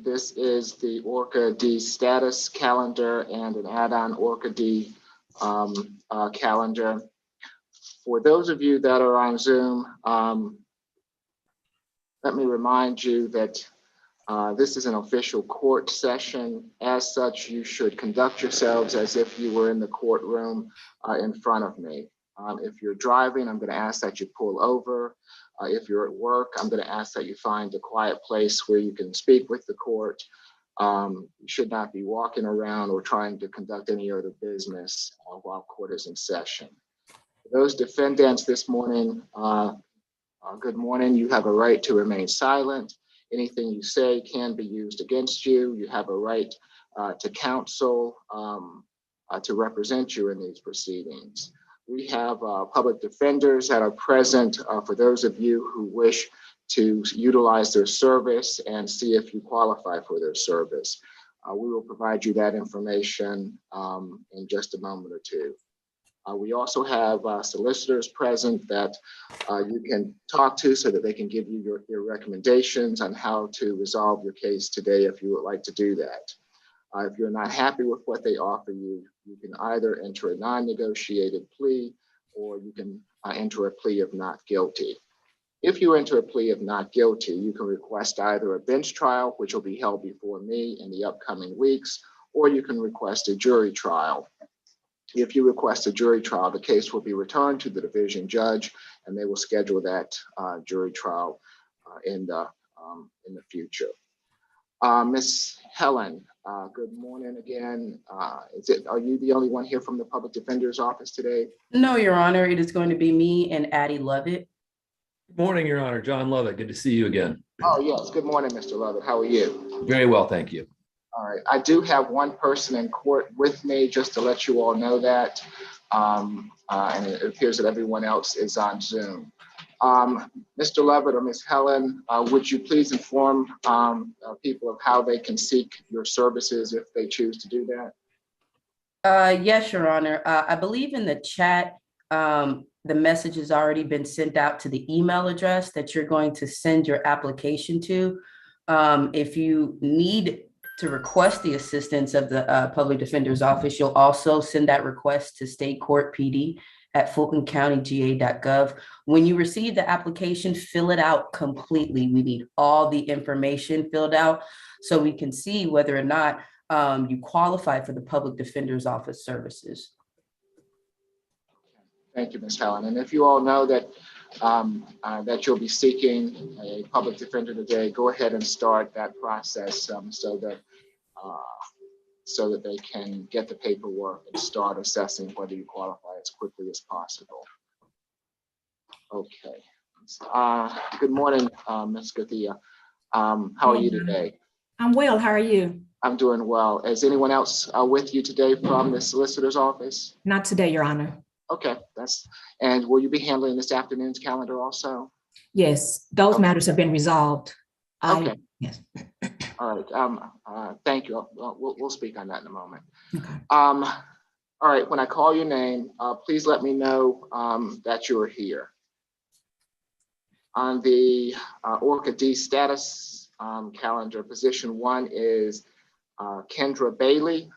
This is the Orca D status calendar and an add-on Orca D calendar. For those of you that are on Zoom, let me remind you that this is an official court session. As such, you should conduct yourselves as if you were in the courtroom in front of me. If you're driving, I'm going to ask that you pull over. If you're at work, I'm going to ask that you find a quiet place where you can speak with the court. You should not be walking around or trying to conduct any other business while court is in session. For those defendants this morning, good morning. You have a right to remain silent. Anything you say can be used against you. You have a right to counsel to represent you in these proceedings. We have public defenders that are present for those of you who wish to utilize their service and see if you qualify for their service. We will provide you that information in just a moment or two. We also have solicitors present that you can talk to so that they can give you your recommendations on how to resolve your case today if you would like to do that. If you're not happy with what they offer you, you can either enter a non-negotiated plea or you can enter a plea of not guilty. If you enter a plea of not guilty, you can request either a bench trial, which will be held before me in the upcoming weeks, or you can request a jury trial. If you request a jury trial, the case will be returned to the division judge and they will schedule that jury trial in the future. Ms. Helen, good morning again. Are you the only one here from the Public Defender's Office today? No, Your Honor, it is going to be me and Addie Lovett. Good morning, Your Honor. John Lovett. Good to see you again. Oh, yes. Good morning, Mr. Lovett. How are you? Very well, thank you. All right. I do have one person in court with me, just to let you all know that. And it appears that everyone else is on Zoom. Mr. Lovett or Ms. Helen, would you please inform people of how they can seek your services if they choose to do that? Yes, Your Honor. I believe in the chat, the message has already been sent out to the email address that you're going to send your application to. If you need to request the assistance of the Public Defender's Office, you'll also send that request to State Court PD at fultoncountyga.gov. When you receive the application, fill it out completely. We need all the information filled out so we can see whether or not you qualify for the Public Defender's Office services. Thank you, Ms. Helen. And if you all know that that you'll be seeking a public defender today, go ahead and start that process so that they can get the paperwork and start assessing whether you qualify as quickly as possible. Okay. Good morning, Ms. Gathia. How are you today? I'm well. How are you? I'm doing well. Is anyone else with you today from the Solicitor's Office? Not today, Your Honor. Okay, and will you be handling this afternoon's calendar also? Yes, those matters have been resolved. Okay. Yes. All right. Thank you. We'll speak on that in a moment. Okay. All right. When I call your name, please let me know that you are here. On the Orca D status calendar, position 1 is Kendra Bailey.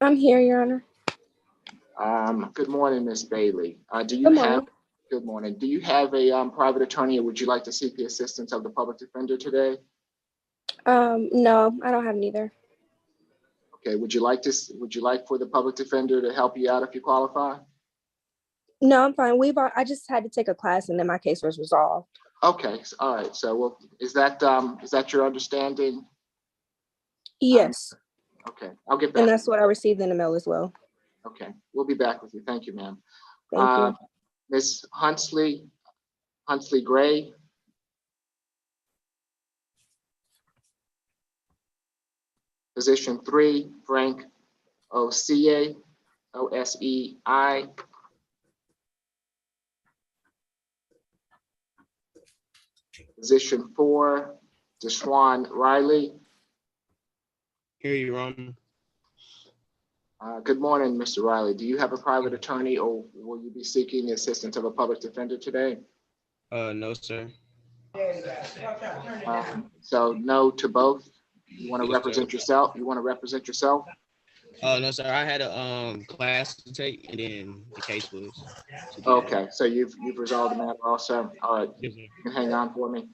I'm here, Your Honor. Good morning, Ms. Bailey. Good morning. Do you have a private attorney, or would you like to seek the assistance of the public defender today? No, I don't have neither. Okay. Would you like for the public defender to help you out if you qualify? No, I'm fine. I just had to take a class and then my case was resolved. Okay. All right. So, is that your understanding? Yes. Okay. I'll get back. And that's what I received in the mail as well. Okay. We'll be back with you. Thank you, ma'am. Thank you. Ms. Huntley Gray. Position 3, Frank Osei, O-S-E-I. Position 4, Deshawn Riley. Here, Your Honor. Good morning, Mr. Riley. Do you have a private attorney, or will you be seeking the assistance of a public defender today? No, sir. So no to both. You want to represent yourself? You want to represent yourself? No, sir. I had a class to take, and then the case was. Okay, so you've resolved the matter also. All right, Yes, sir. you can hang on for me.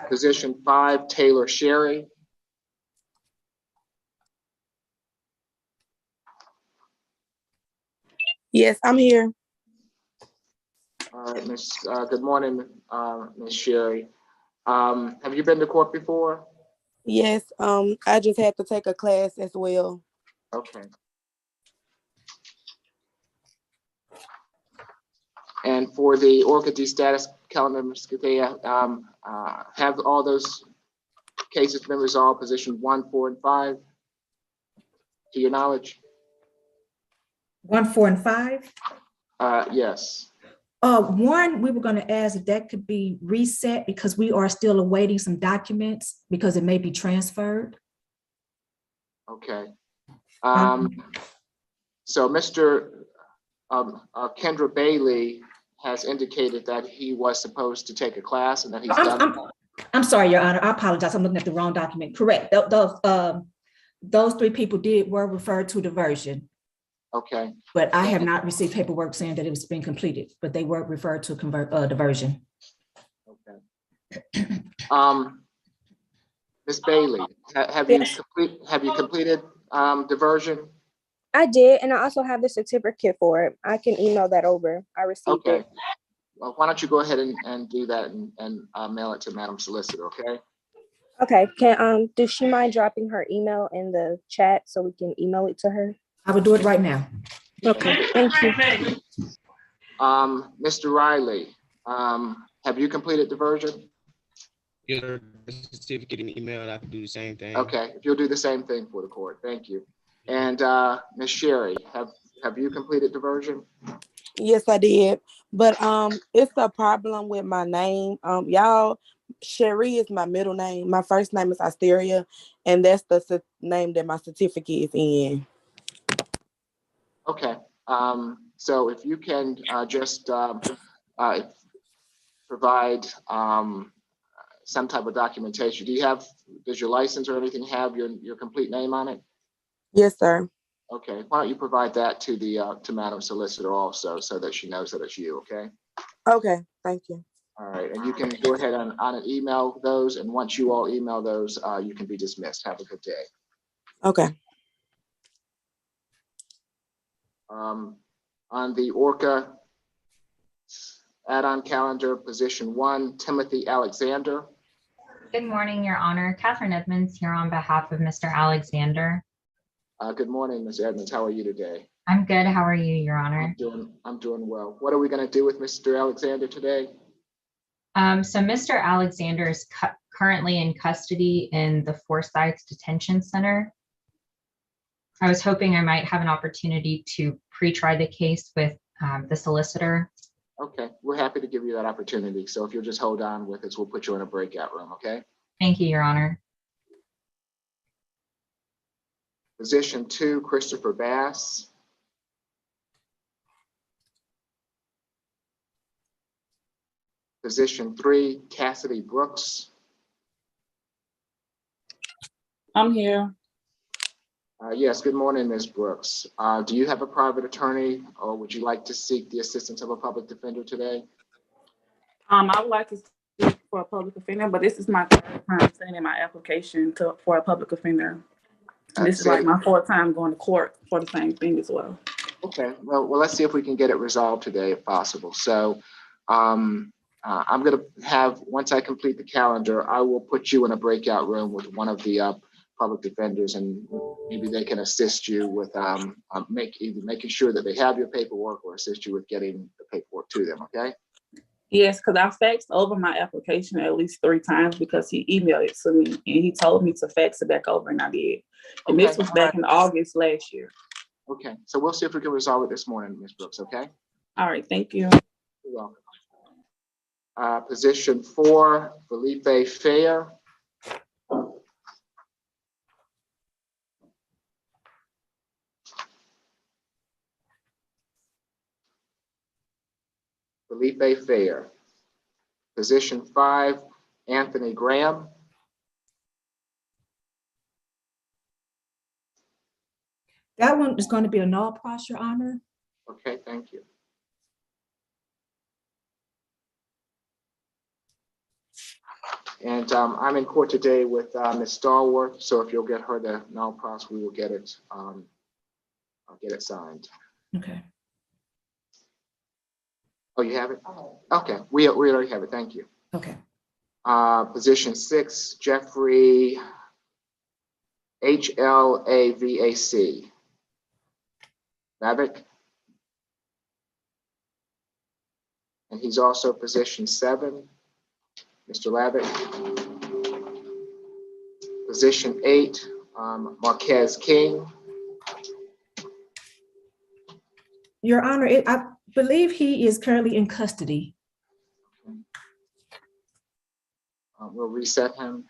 Position 5, Taylor Sherry. Yes, I'm here. All right, good morning, Miss Sherry. Have you been to court before? Yes, I just had to take a class as well. Okay. And for the Orca status calendar, Ms. Kathea, have all those cases been resolved, position 1, 4, and 5, to your knowledge? 1, 4, and 5. Yes. One, we were going to ask if that could be reset because we are still awaiting some documents because it may be transferred. Okay. So Mr. Kendra Bailey has indicated that he was supposed to take a class and that he's done. I'm sorry, Your Honor. I apologize. I'm looking at the wrong document. Correct. Those 3 people were referred to diversion. Okay. But I have not received paperwork saying that it was being completed, but they were referred to diversion. Okay. Ms. Bailey, have you completed diversion? I did, and I also have the certificate for it. I can email that over. I received Okay. it. Well, why don't you go ahead and do that and mail it to Madam Solicitor, okay? Okay. Does she mind dropping her email in the chat so we can email it to her? I will do it right now. Okay. Thank you. Mr. Riley, have you completed diversion? Your certificate and email, I can do the same thing. Okay, if you'll do the same thing for the court, thank you. And Ms. Sherry, have you completed diversion? Yes, I did. But it's a problem with my name. Y'all, Sherry is my middle name. My first name is Asteria, and that's the name that my certificate is in. Okay, so if you can just provide some type of documentation. Does your license or anything have your complete name on it? Yes, sir. Okay, why don't you provide that to to Madam Solicitor also so that she knows that it's you, okay? Okay, thank you. All right, and you can go ahead and email those, and once you all email those, you can be dismissed. Have a good day. Okay. On the Orca add-on calendar, position 1, Timothy Alexander. Good morning, Your Honor. Catherine Edmonds here on behalf of Mr. Alexander. Good morning, Ms. Edmonds. How are you today? I'm good. How are you, Your Honor? I'm doing well. What are we going to do with Mr. Alexander today? So Mr. Alexander is currently in custody in the Forsyth Detention Center. I was hoping I might have an opportunity to pre-try the case with the solicitor. Okay, we're happy to give you that opportunity. So if you'll just hold on with us, we'll put you in a breakout room, okay? Thank you, Your Honor. Position 2, Christopher Bass. Position 3, Cassidy Brooks. I'm here. Yes, good morning, Ms. Brooks. Do you have a private attorney or would you like to seek the assistance of a public defender today? I would like to speak for a public offender, but this is my 3rd time sending in my application for a public offender. And this is like my 4th time going to court for the same thing as well. Okay, well, let's see if we can get it resolved today if possible. So I'm going to have, once I complete the calendar, I will put you in a breakout room with one of the public defenders, and maybe they can assist you with either making sure that they have your paperwork or assist you with getting the paperwork to them, okay? Yes, because I faxed over my application at least 3 times because he emailed it to me and he told me to fax it back over, and I did. And Okay. this was back in August last year. Okay, so we'll see if we can resolve it this morning, Ms. Brooks, okay? All right, thank you. You're welcome. Position 4, Felipe Fair. Felipe Fair. Position 5, Anthony Graham. That one is going to be a null pros, Your Honor. Okay, thank you. And I'm in court today with Ms. Stallworth, so if you'll get her the null pros, we will get it. I'll get it signed. Okay. Oh, you have it? Okay, we already have it. Thank you. Okay. Position 6, Jeffrey HLAVAC. Lavick. And he's also position 7, Mr. Lavick. Position 8, Marquez King. Your Honor, I believe he is currently in custody. We'll reset him.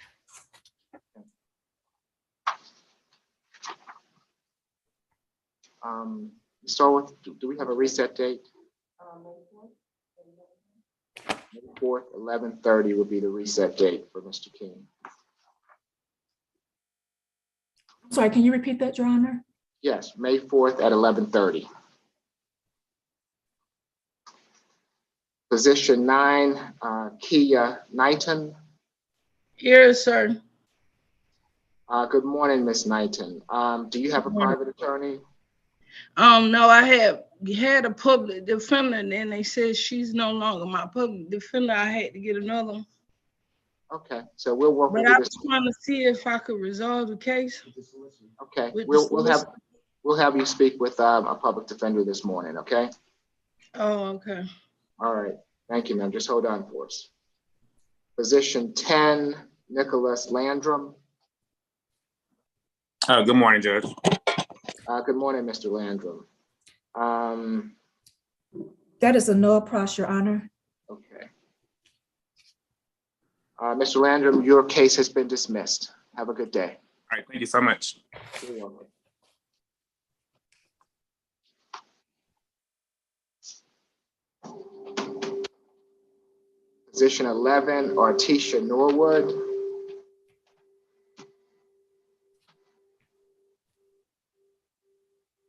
So do we have a reset date? May 4th, 11:30 would be the reset date for Mr. King. Sorry, can you repeat that, Your Honor? Yes, May 4th at 11:30. Position 9, Kia Knighton. Here, sir. Good morning, Miss Knighton. Do you have a private attorney? No, I had a public defender, and then they said she's no longer my public defender. I had to get another one. Okay, so we'll work with But I this. was trying to see if I could resolve the case. Okay, with the we'll have you speak with a public defender this morning. Okay. Oh, okay. All right. Thank you, ma'am. Just hold on for us. Position 10, Nicholas Landrum. Good morning, Judge. Good morning, Mr. Landrum. That is a null pros, Your Honor. Okay. Mr. Landrum, your case has been dismissed. Have a good day. All right, thank you so much. You're welcome. Position 11, Artesia Norwood.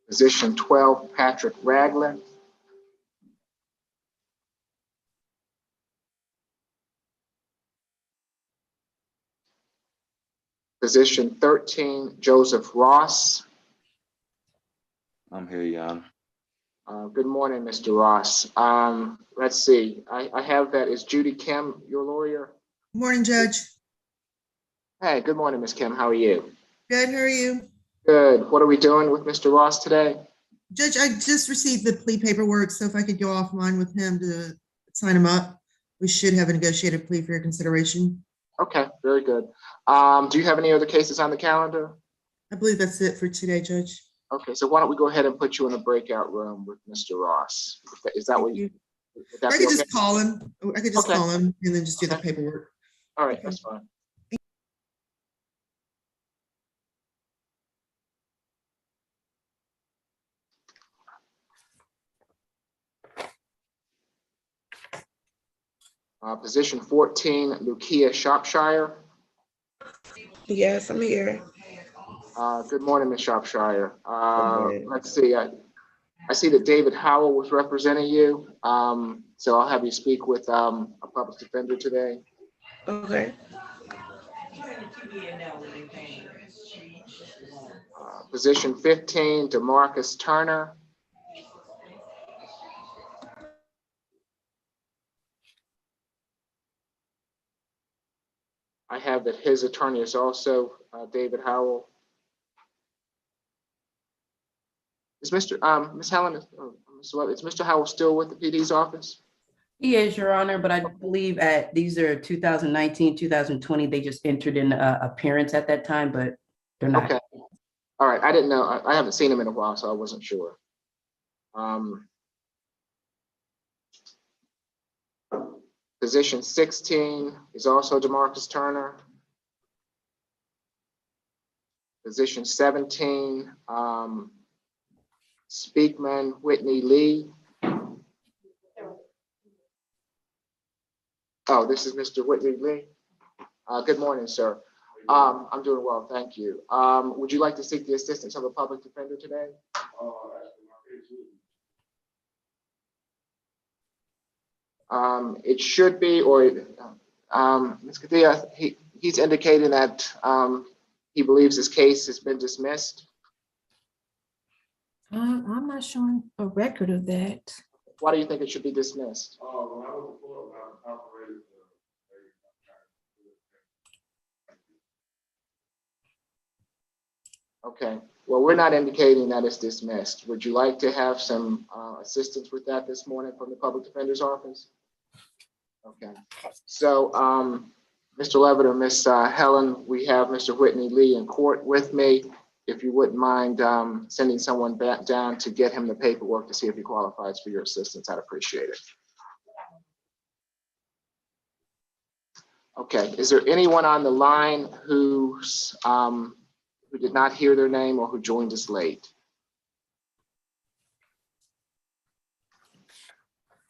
Position 12, Patrick Ragland. Position 13, Joseph Ross. I'm here, Your Honor. Good morning, Mr. Ross. Let's see. I have that. Is Judy Kim your lawyer? Morning, Judge. Hey, good morning, Ms. Kim. How are you? Good, how are you? Good. What are we doing with Mr. Ross today? Judge, I just received the plea paperwork, so if I could go offline with him to sign him up, we should have a negotiated plea for your consideration. Okay, very good. Do you have any other cases on the calendar? I believe that's it for today, Judge. Okay, so why don't we go ahead and put you in a breakout room with Mr. Ross? Is that what you? Would that I be could okay? just call him. I could just Okay. call him and then just do the Okay. paperwork. All right, that's fine. Position 14, Lukia Shropshire. Yes, I'm here. Good morning, Ms. Shropshire. morning. Let's see. I see that David Howell was representing you. So I'll have you speak with a public defender today. Okay. Position 15, DeMarcus Turner. I have that his attorney is also David Howell. Is Ms. Helen, is Mr. Howell still with the PD's office? He is, Your Honor, but I believe these are 2019, 2020. They just entered in appearance at that time, but they're not. Okay. All right. I didn't know. I haven't seen him in a while, so I wasn't sure. Position 16 is also DeMarcus Turner. Position 17, Speakman Whitney Lee. Oh, this is Mr. Whitney Lee. Good morning, sir. I'm doing well, thank you. Would you like to seek the assistance of a public defender today? It should be, or Ms. Kadia, he's indicating that he believes his case has been dismissed. I'm not showing a record of that. Why do you think it should be dismissed? Okay, well, we're not indicating that it's dismissed. Would you like to have some assistance with that this morning from the public defender's office? Okay, so Mr. Levitt or Miss Helen, we have Mr. Whitney Lee in court with me. If you wouldn't mind sending someone back down to get him the paperwork to see if he qualifies for your assistance, I'd appreciate it. Okay, is there anyone on the line who did not hear their name or who joined us late?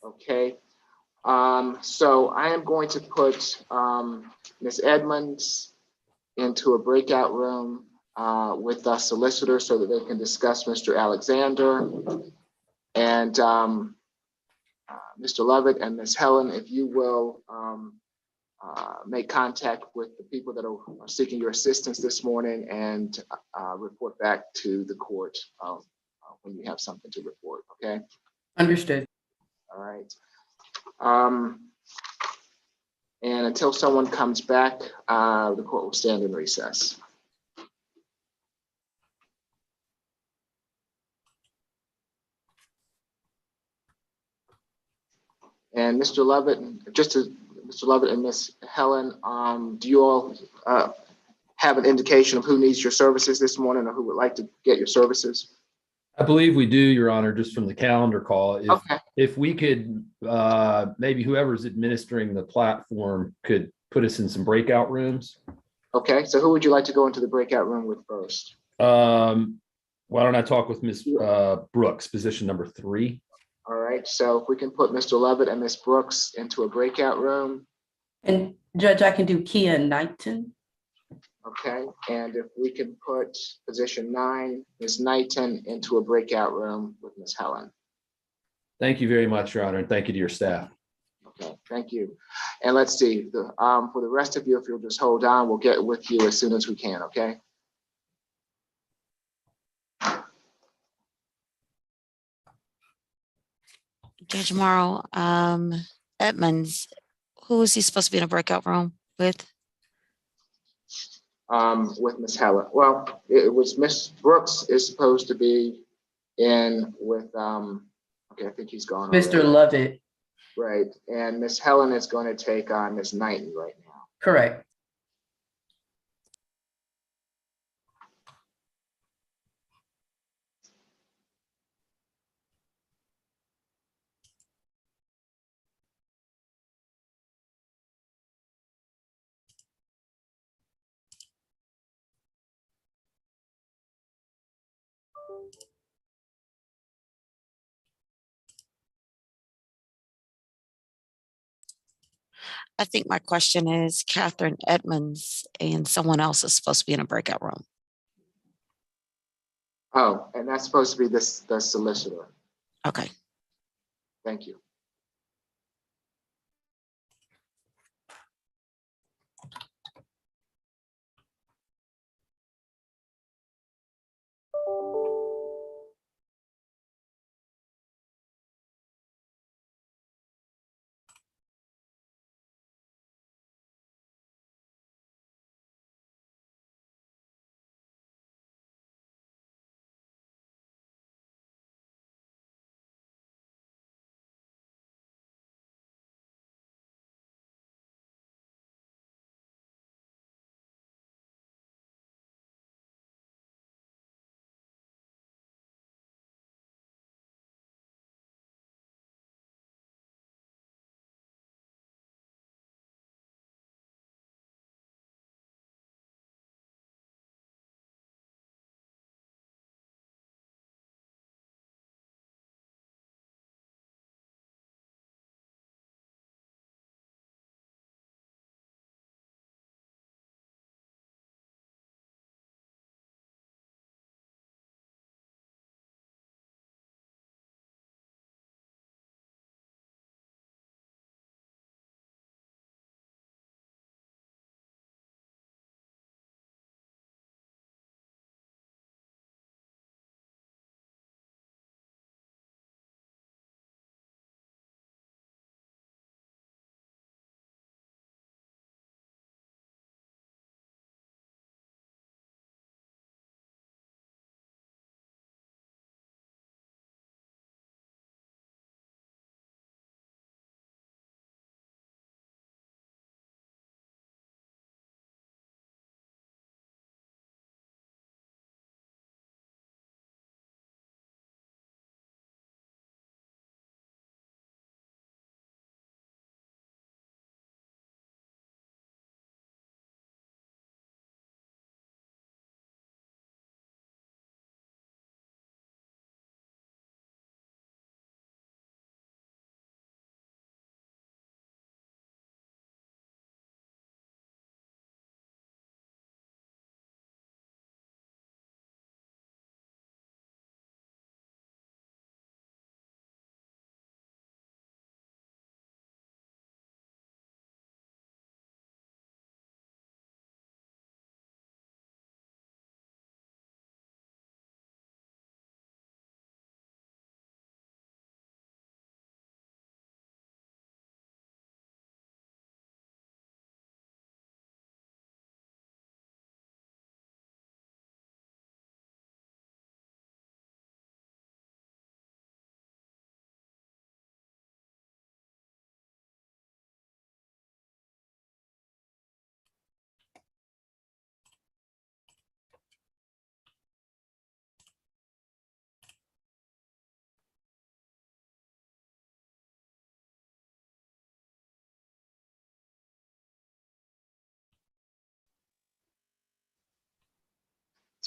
Okay, so I am going to put Ms. Edmonds into a breakout room with the solicitor so that they can discuss Mr. Alexander. And Mr. Levitt and Ms. Helen, if you will make contact with the people that are seeking your assistance this morning and report back to the court when you have something to report, okay? Understood. All right. And until someone comes back, the court will stand in recess. And Mr. Levitt, Mr. Levitt and Ms. Helen, do you all have an indication of who needs your services this morning or who would like to get your services? I believe we do, Your Honor, just from the calendar call. Okay. If we could, maybe whoever's administering the platform could put us in some breakout rooms. Okay, so who would you like to go into the breakout room with first? Why don't I talk with Ms. Brooks, position number 3? All right, so if we can put Mr. Levitt and Ms. Brooks into a breakout room. And Judge, I can do Kia Knighton. Okay, and if we can put position 9, Ms. Knighton, into a breakout room with Ms. Helen. Thank you very much, Your Honor, and thank you to your staff. Okay, thank you. And let's see, for the rest of you, if you'll just hold on, we'll get with you as soon as we can, okay? Judge Morrow, Edmonds, who is he supposed to be in a breakout room with? With Ms. Helen. Well, it was Ms. Brooks is supposed to be in with, okay, I think he's gone. Mr. Levitt. Right, and Ms. Helen is going to take on Ms. Knighton right now. Correct. I think my question is Catherine Edmonds and someone else is supposed to be in a breakout room. Oh, and that's supposed to be the solicitor. Okay. Thank you.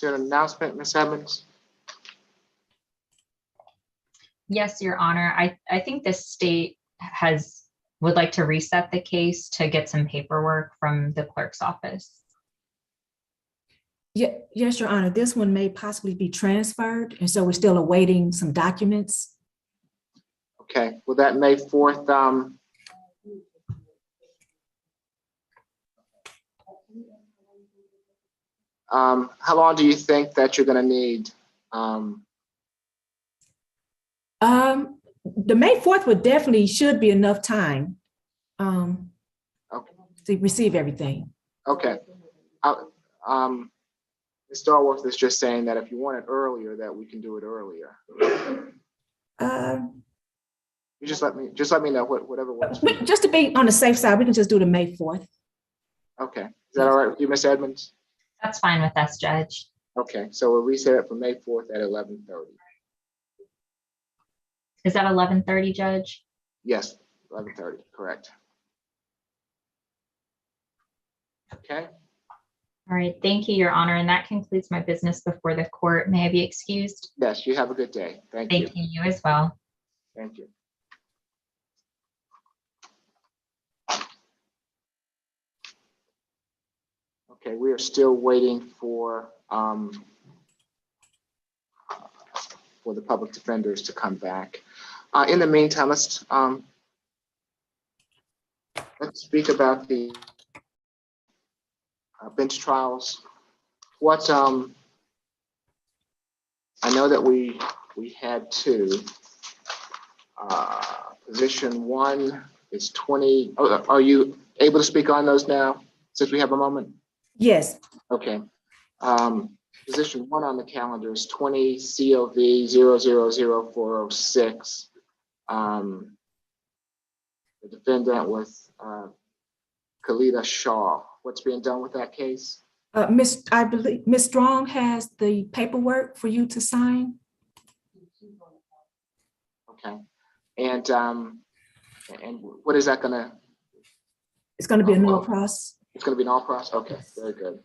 there an announcement, Ms. Edmonds? Yes, Your Honor. I think the state would like to reset the case to get some paperwork from the clerk's office. Yeah, yes, Your Honor, this one may possibly be transferred, and so we're still awaiting some documents. Okay, well, that May 4th, how long do you think that you're gonna need? The May 4th would definitely should be enough time Okay. to receive everything. Okay. Ms. Starworth is just saying that if you want it earlier, that we can do it earlier. You just let me know whatever works. For you. Just to be on the safe side, we can just do the May 4th. Okay, is that all right with you, Ms. Edmonds? That's fine with us, Judge. Okay, so we'll reset it for May 4th at 11:30. Is that 11:30, Judge? Yes, 11:30, correct. Okay. All right, thank you, Your Honor. And that concludes my business before the court. May I be excused? Yes, you have a good day. Thank you. Thank you, you as well. Thank you. Okay, we are still waiting for the public defenders to come back. In the meantime, let's speak about the bench trials. What I know that we had two. Position one is 20. Oh, are you able to speak on those now, since we have a moment? Yes. Okay. Position one on the calendar is 20 COV 000406. The defendant was Khalida Shaw. What's being done with that case? I believe Ms. Strong has the paperwork for you to sign. Okay. And what is that gonna? It's going to be a no process. It's going to be an all process. Okay, very good.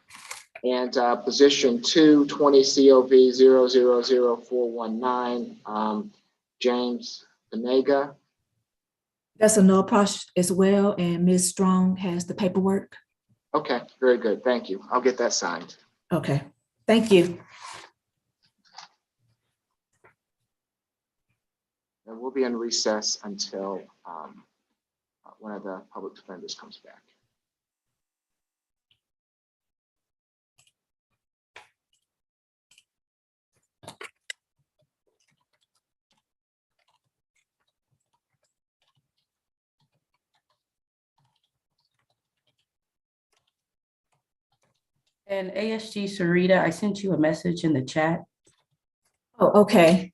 And position 2, 20 COV 000419, James Benega. That's a no process as well, and Ms. Strong has the paperwork. Okay, very good. Thank you. I'll get that signed. Okay, thank you. And we'll be in recess until one of the public defenders comes back. And ASG Sarita, I sent you a message in the chat. Oh, okay.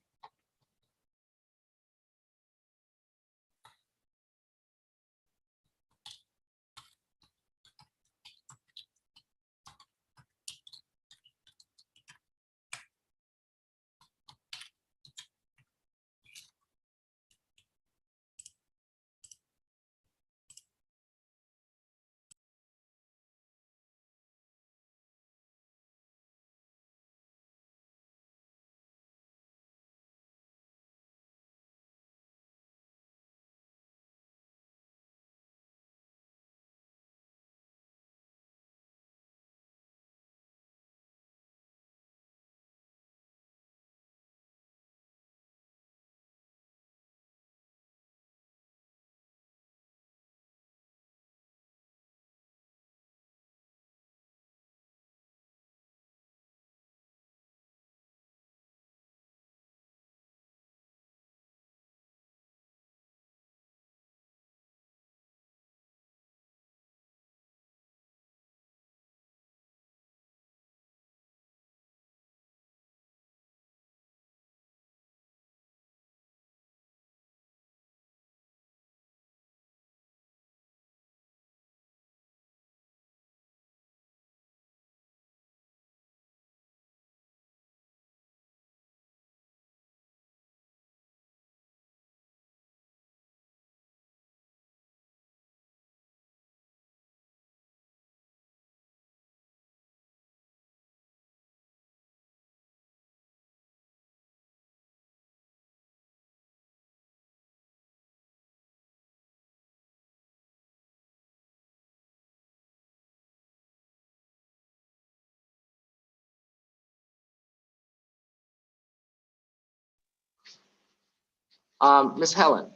Ms. Helen?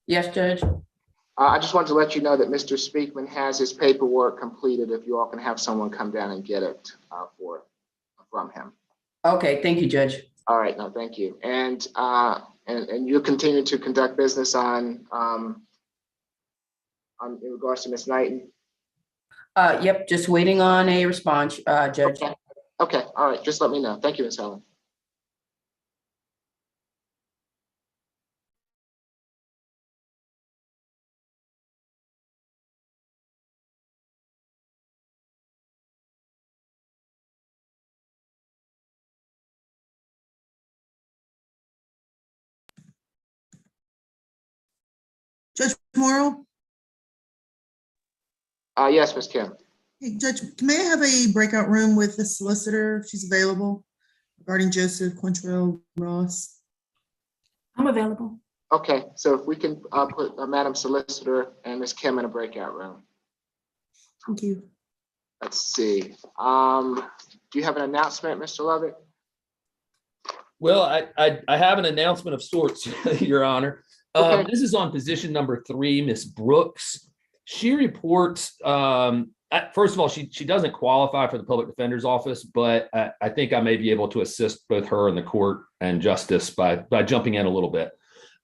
Yes, Judge. I just wanted to let you know that Mr. Speakman has his paperwork completed. If you all can have someone come down and get it from him. Okay, thank you, Judge. All right, no, thank you. And you'll continue to conduct business on in regards to Ms. Knighton? Yep, just waiting on a response, Judge. Okay, all right, just let me know. Thank you, Ms. Helen. Judge Morrow? Yes, Ms. Kim. Hey, Judge, may I have a breakout room with the solicitor if she's available regarding Joseph Quantrell Ross? I'm available. Okay, so if we can put Madam Solicitor and Ms. Kim in a breakout room. Thank you. Let's see. Do you have an announcement, Mr. Lovett? Well, I have an announcement of sorts, Your Honor. Okay. This is on position number 3, Miss Brooks. She reports, first of all, she doesn't qualify for the public defender's office, but I think I may be able to assist both her and the court and justice by jumping in a little bit.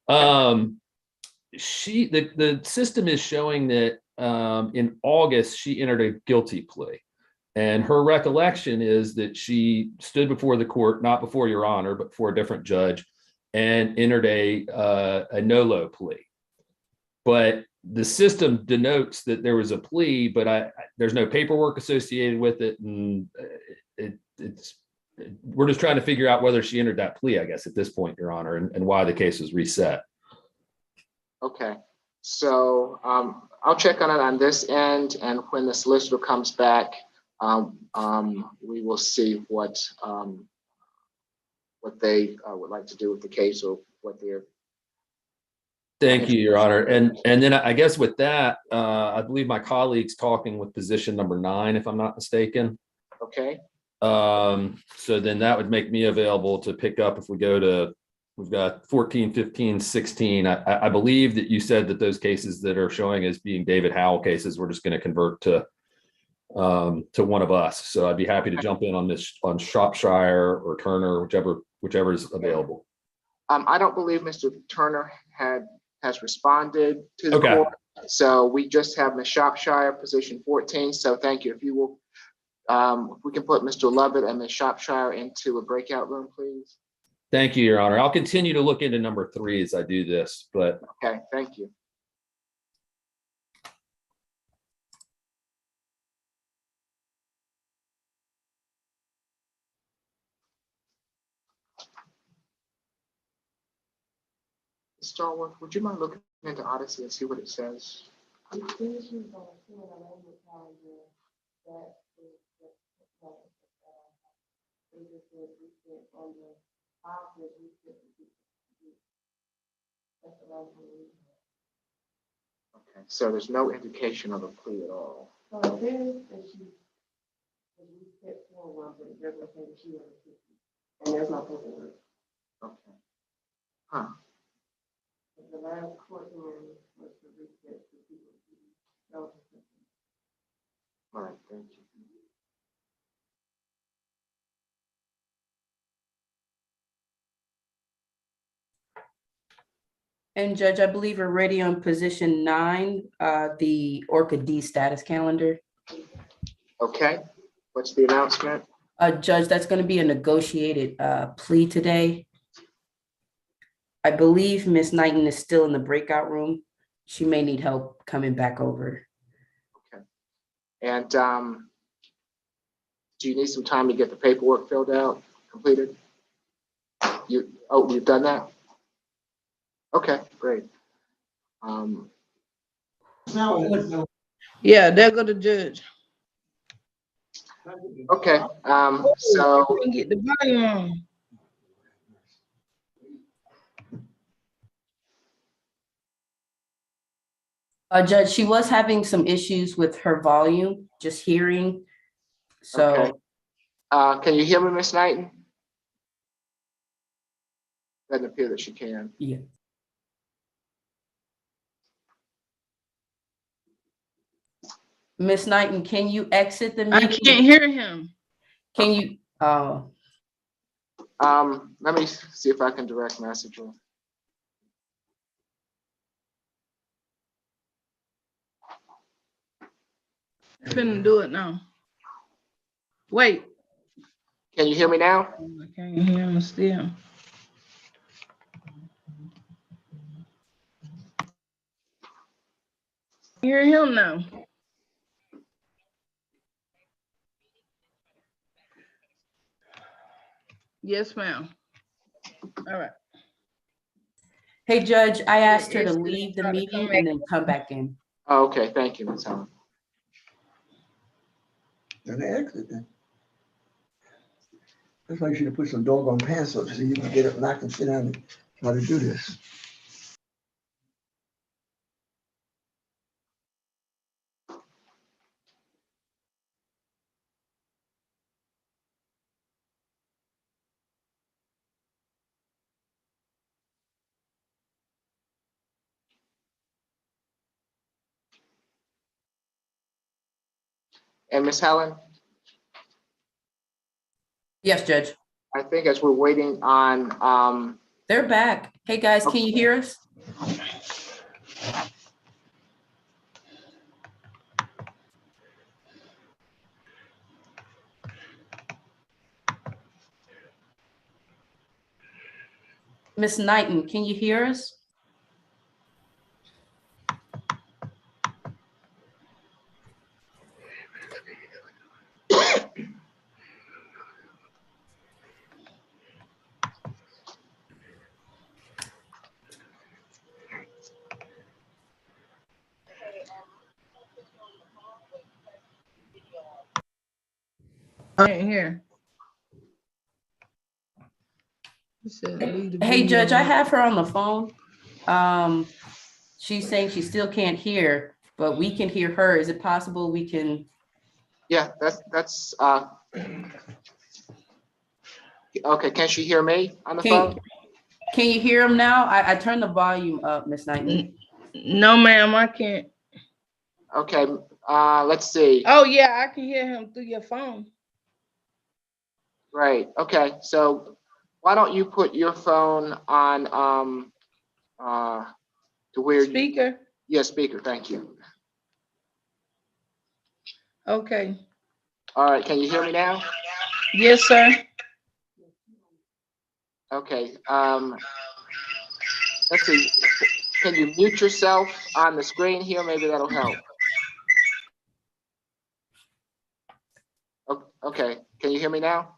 The system is showing that in August, she entered a guilty plea. And her recollection is that she stood before the court, not before Your Honor, but before a different judge, and entered a no-low plea. But the system denotes that there was a plea, but there's no paperwork associated with it, and we're just trying to figure out whether she entered that plea, I guess, at this point, Your Honor, and why the case was reset. Okay, so I'll check on it on this end, and when the solicitor comes back, we will see what they would like to do with the case, or what they're. Thank you, Your Honor. And then I guess with that, I believe my colleague's talking with position number 9, if I'm not mistaken. Okay. So then that would make me available to pick up if we go to, we've got 14, 15, 16. I believe that you said that those cases that are showing as being David Howell cases, we're just going to convert to one of us. So I'd be happy to jump in on this, on Shropshire or Turner, whichever is available. I don't believe Mr. Turner has responded to the court. So we just have Ms. Shropshire, position 14. So thank you. If you will, if we can put Mr. Lovett and Ms. Shropshire into a breakout room, please. Thank you, Your Honor. I'll continue to look into number 3 as I do this, but. Okay, thank you. Starworth, would you mind looking into Odyssey and see what it says? Okay, so there's no indication of a plea at all. And there's no paperwork. Okay. Huh. The last court hearing was to reset the people. All right, thank you. And Judge, I believe we're ready on position 9, the Orca D status calendar. Okay, what's the announcement? Judge, that's going to be a negotiated plea today. I believe Ms. Knighton is still in the breakout room. She may need help coming back over. Okay. And do you need some time to get the paperwork filled out, completed? You've done that? Okay, great. Yeah, there go the judge. Okay, so. Get the volume on. Judge, she was having some issues with her volume, just hearing. So. Okay. Can you hear me, Ms. Knighton? doesn't appear that she can. Yeah. Miss Knighton, can you exit the I meeting? can't hear him. Can you, Let me see if I can direct message her. I'm finna do it now. Wait. Can you hear me now? I can't hear him still. Hear him now. Yes, ma'am. All right. hey, Judge, I asked her to It's leave the gotta meeting come and then come back in. Oh, okay, thank you, Ms. Helen. Then exit then. That's why you should have put some doggone pants up so you can get up and I can sit down and try to do this. And Ms. Helen, Yes, Judge. I think as we're waiting on, They're back. Hey, guys, can you hear us? Miss Knighton, can you hear us? I can't hear. He said, leave the Hey, video Judge, I on. have her on the phone. She's saying she still can't hear, but we can hear her. Is it possible we can? yeah, that's, okay, can she hear me on the phone? Can you hear him now? I turned the volume up, Miss Knighton. No, ma'am, I can't. Okay, let's see. Oh, yeah, I can hear him through your phone. Right, okay, so why don't you put your phone on, to where you, Speaker? yeah, speaker, thank you. Okay. All right, can you hear me now? Yes, sir. Okay, let's see, can you mute yourself on the screen here? Maybe that'll help. Okay, can you hear me now?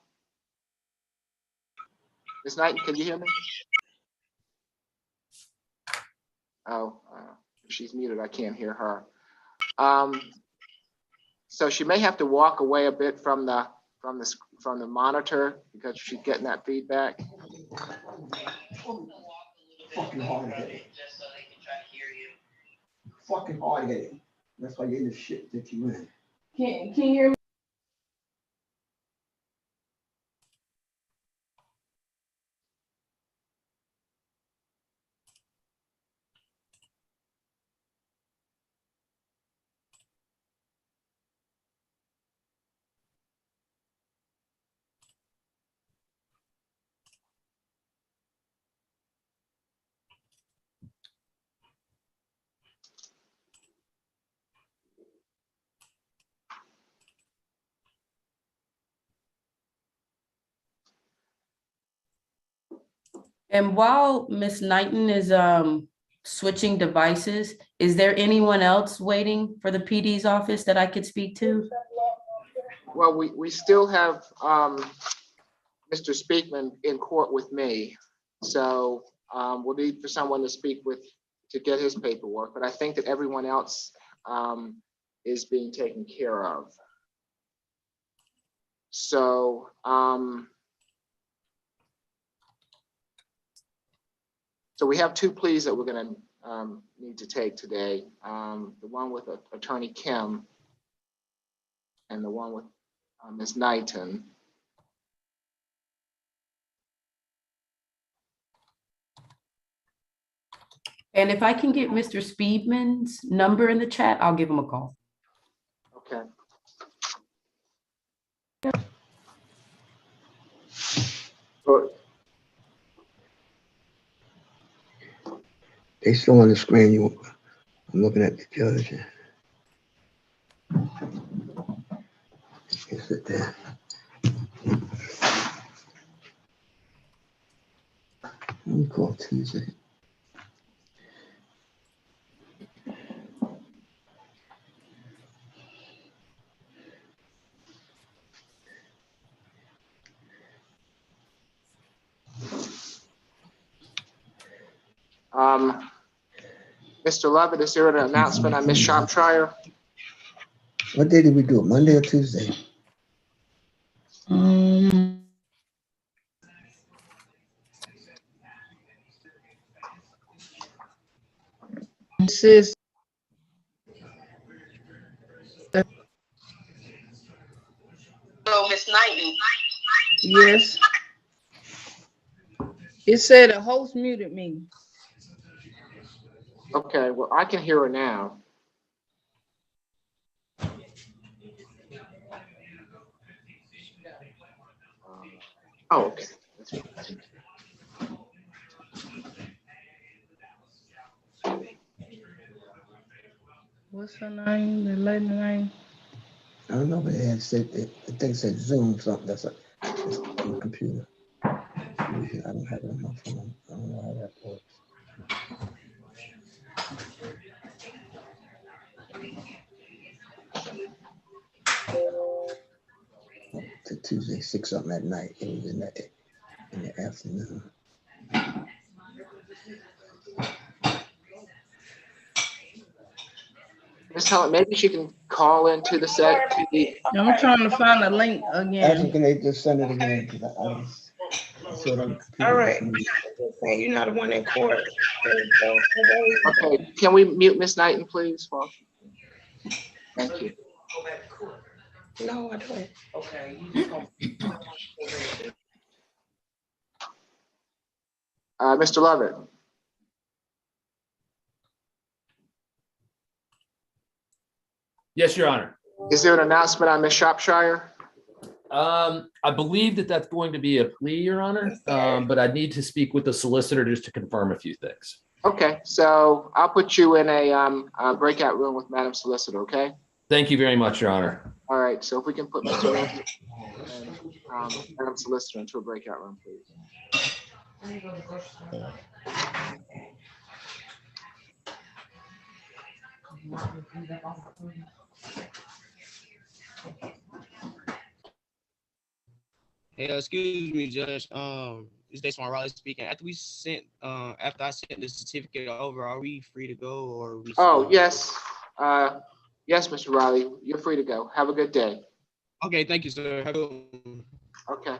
Ms. Knighton, can you hear me? Oh, if she's muted, I can't hear her. So she may have to walk away a bit from the monitor because she's getting that feedback. Fucking hard-headed. Fucking hard-headed. That's why you're in the shit that you in. Can you hear me? And while Miss Knighton is switching devices, is there anyone else waiting for the PD's office that I could speak to? Well, we still have Mr. Speakman in court with me. So we'll need for someone to speak with to get his paperwork, but I think that everyone else is being taken care of. So so we have two pleas that we're going to need to take today. The one with Attorney Kim and the one with Ms. Knighton. And if I can get Mr. Speedman's number in the chat, I'll give him a call. Okay. Well, They show on the screen, I'm looking at the judge. Is it there? Let me call Tuesday. Mr. Lovett, is there an announcement on Ms. Shropshire? What day did we do it? Monday or Tuesday? It says. Hello, Miss Knighton. Yes. It said a host muted me. Okay, well, I can hear her now. Oh, okay. That's right. What's her name? The lady name? I don't know, but it had said, I think it said Zoom something. That's on the computer. I don't have it on my phone. I don't know how that works. To Tuesday, 6 something at night. It was in the afternoon. Ms. Helen, maybe she can call into the set. I'm trying to find the link Actually, again. can they just send it again? Because I saw it on the computer. All right. You're not the one in court. Okay, can we mute Ms. Knighton, please? Thank you. No, I don't. Okay. Mr. Lovett. Yes, Your Honor. Is there an announcement on Ms. Shropshire? I believe that that's going to be a plea, Your Honor, but I need to speak with the solicitor just to confirm a few things. Okay, so I'll put you in a breakout room with Madam Solicitor, okay? Thank you very much, Your Honor. All right, so if we can put Mr. Ramsey and Madam Solicitor into a breakout room, please. Hey, excuse me, Judge. It's Desmond Riley speaking. After I sent the certificate over, are we free to go, or are we? Oh, yes. Yes, Mr. Riley, you're free to go. Have a good day. Okay, thank you, sir. Have a good one. Okay.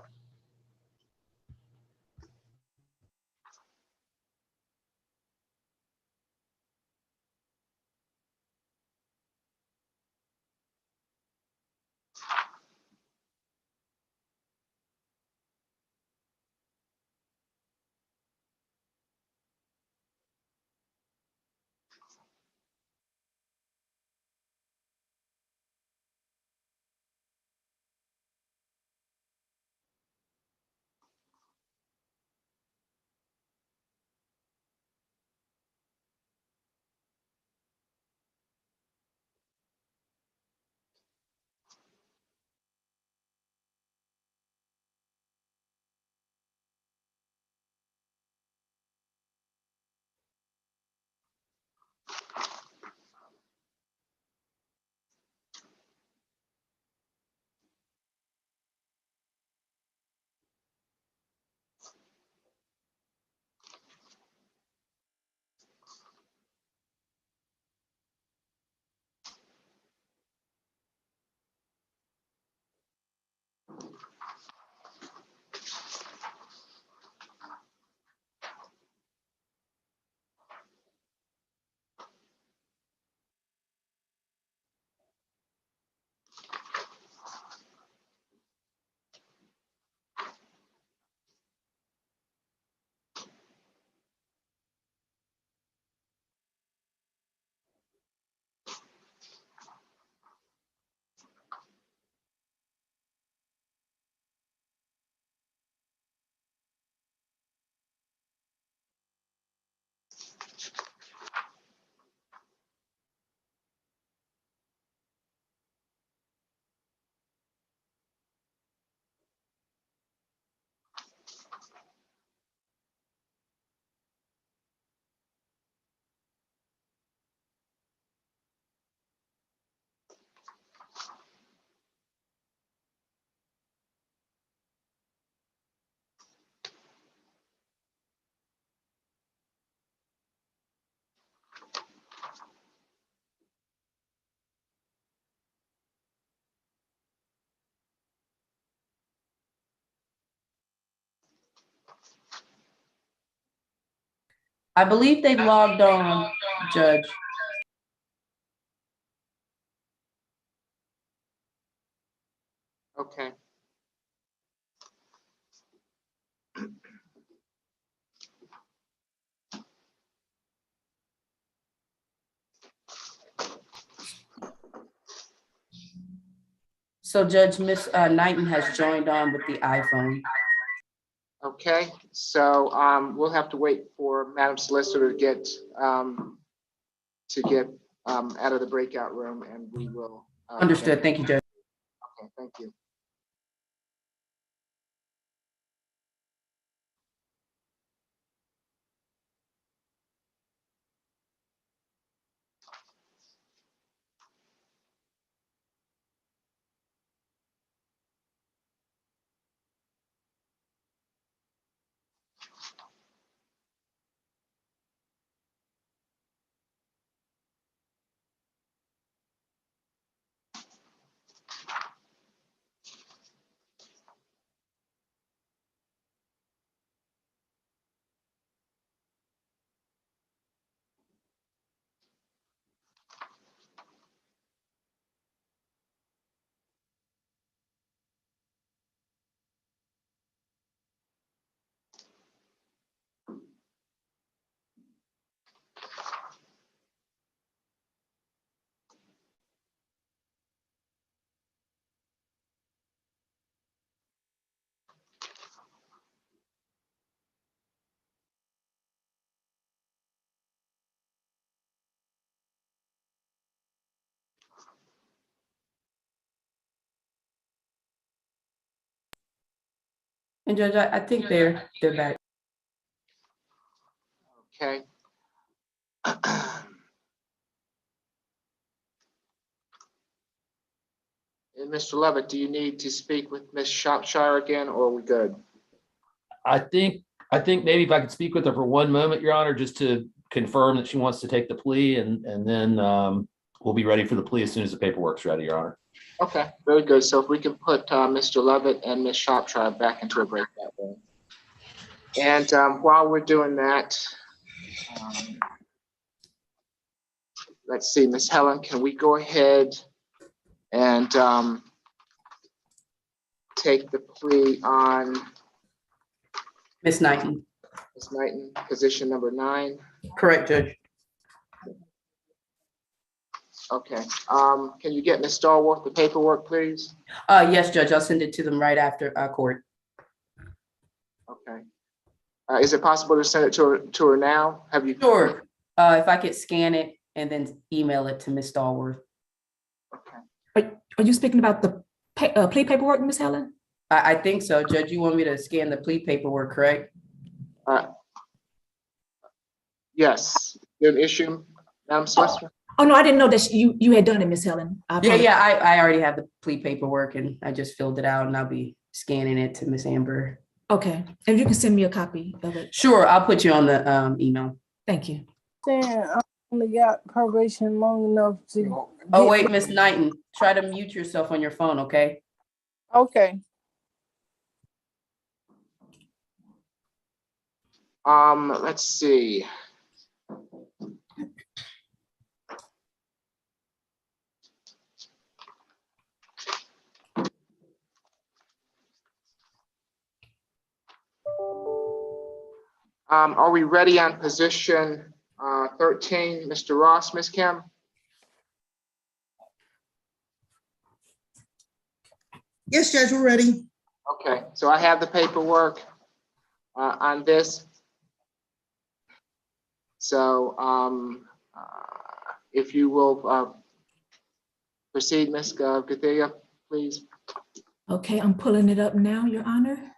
I believe they've logged on, Judge. Okay. So Judge, Miss Knighton has joined on with the iPhone. Okay, so we'll have to wait for Madam Solicitor to get out of the breakout room, and we will. Understood. Thank you, Judge. Okay, thank you. And Judge, I think they're back. Okay. And Mr. Levitt, do you need to speak with Ms. Shropshire again, or are we good? I think maybe if I could speak with her for one moment, Your Honor, just to confirm that she wants to take the plea, and then we'll be ready for the plea as soon as the paperwork's ready, Your Honor. Okay, very good. So if we can put Mr. Levitt and Ms. Shropshire back into a breakout room. And while we're doing that, let's see, Ms. Helen, can we go ahead and take the plea on Miss Knighton? Ms. Knighton, position number 9. Correct, Judge. Okay. Can you get Ms. Stallworth the paperwork, please? Yes, Judge. I'll send it to them right after court. Okay. Is it possible to send it to her now? Have you? Sure. If I could scan it and then email it to Ms. Stallworth. Okay. Are you speaking about the plea paperwork, Ms. Helen? I think so, Judge. You want me to scan the plea paperwork, correct? Yes. An issue, Madam Solicitor? Oh, no, I didn't know that you had done it, Ms. Helen. Yeah, I already have the plea paperwork and I just filled it out and I'll be scanning it to Ms. Amber. Okay, and you can send me a copy of it. Sure, I'll put you on the email. Thank you. I only got probation long enough to. Oh, wait, Ms. Knighton, try to mute yourself on your phone, okay? Okay. Let's see. Are we ready on position 13, Mr. Ross, Ms. Kim? Yes, Judge, we're ready. Okay, so I have the paperwork on this. So if you will proceed, Ms. Gathia, please. Okay, I'm pulling it up now, Your Honor.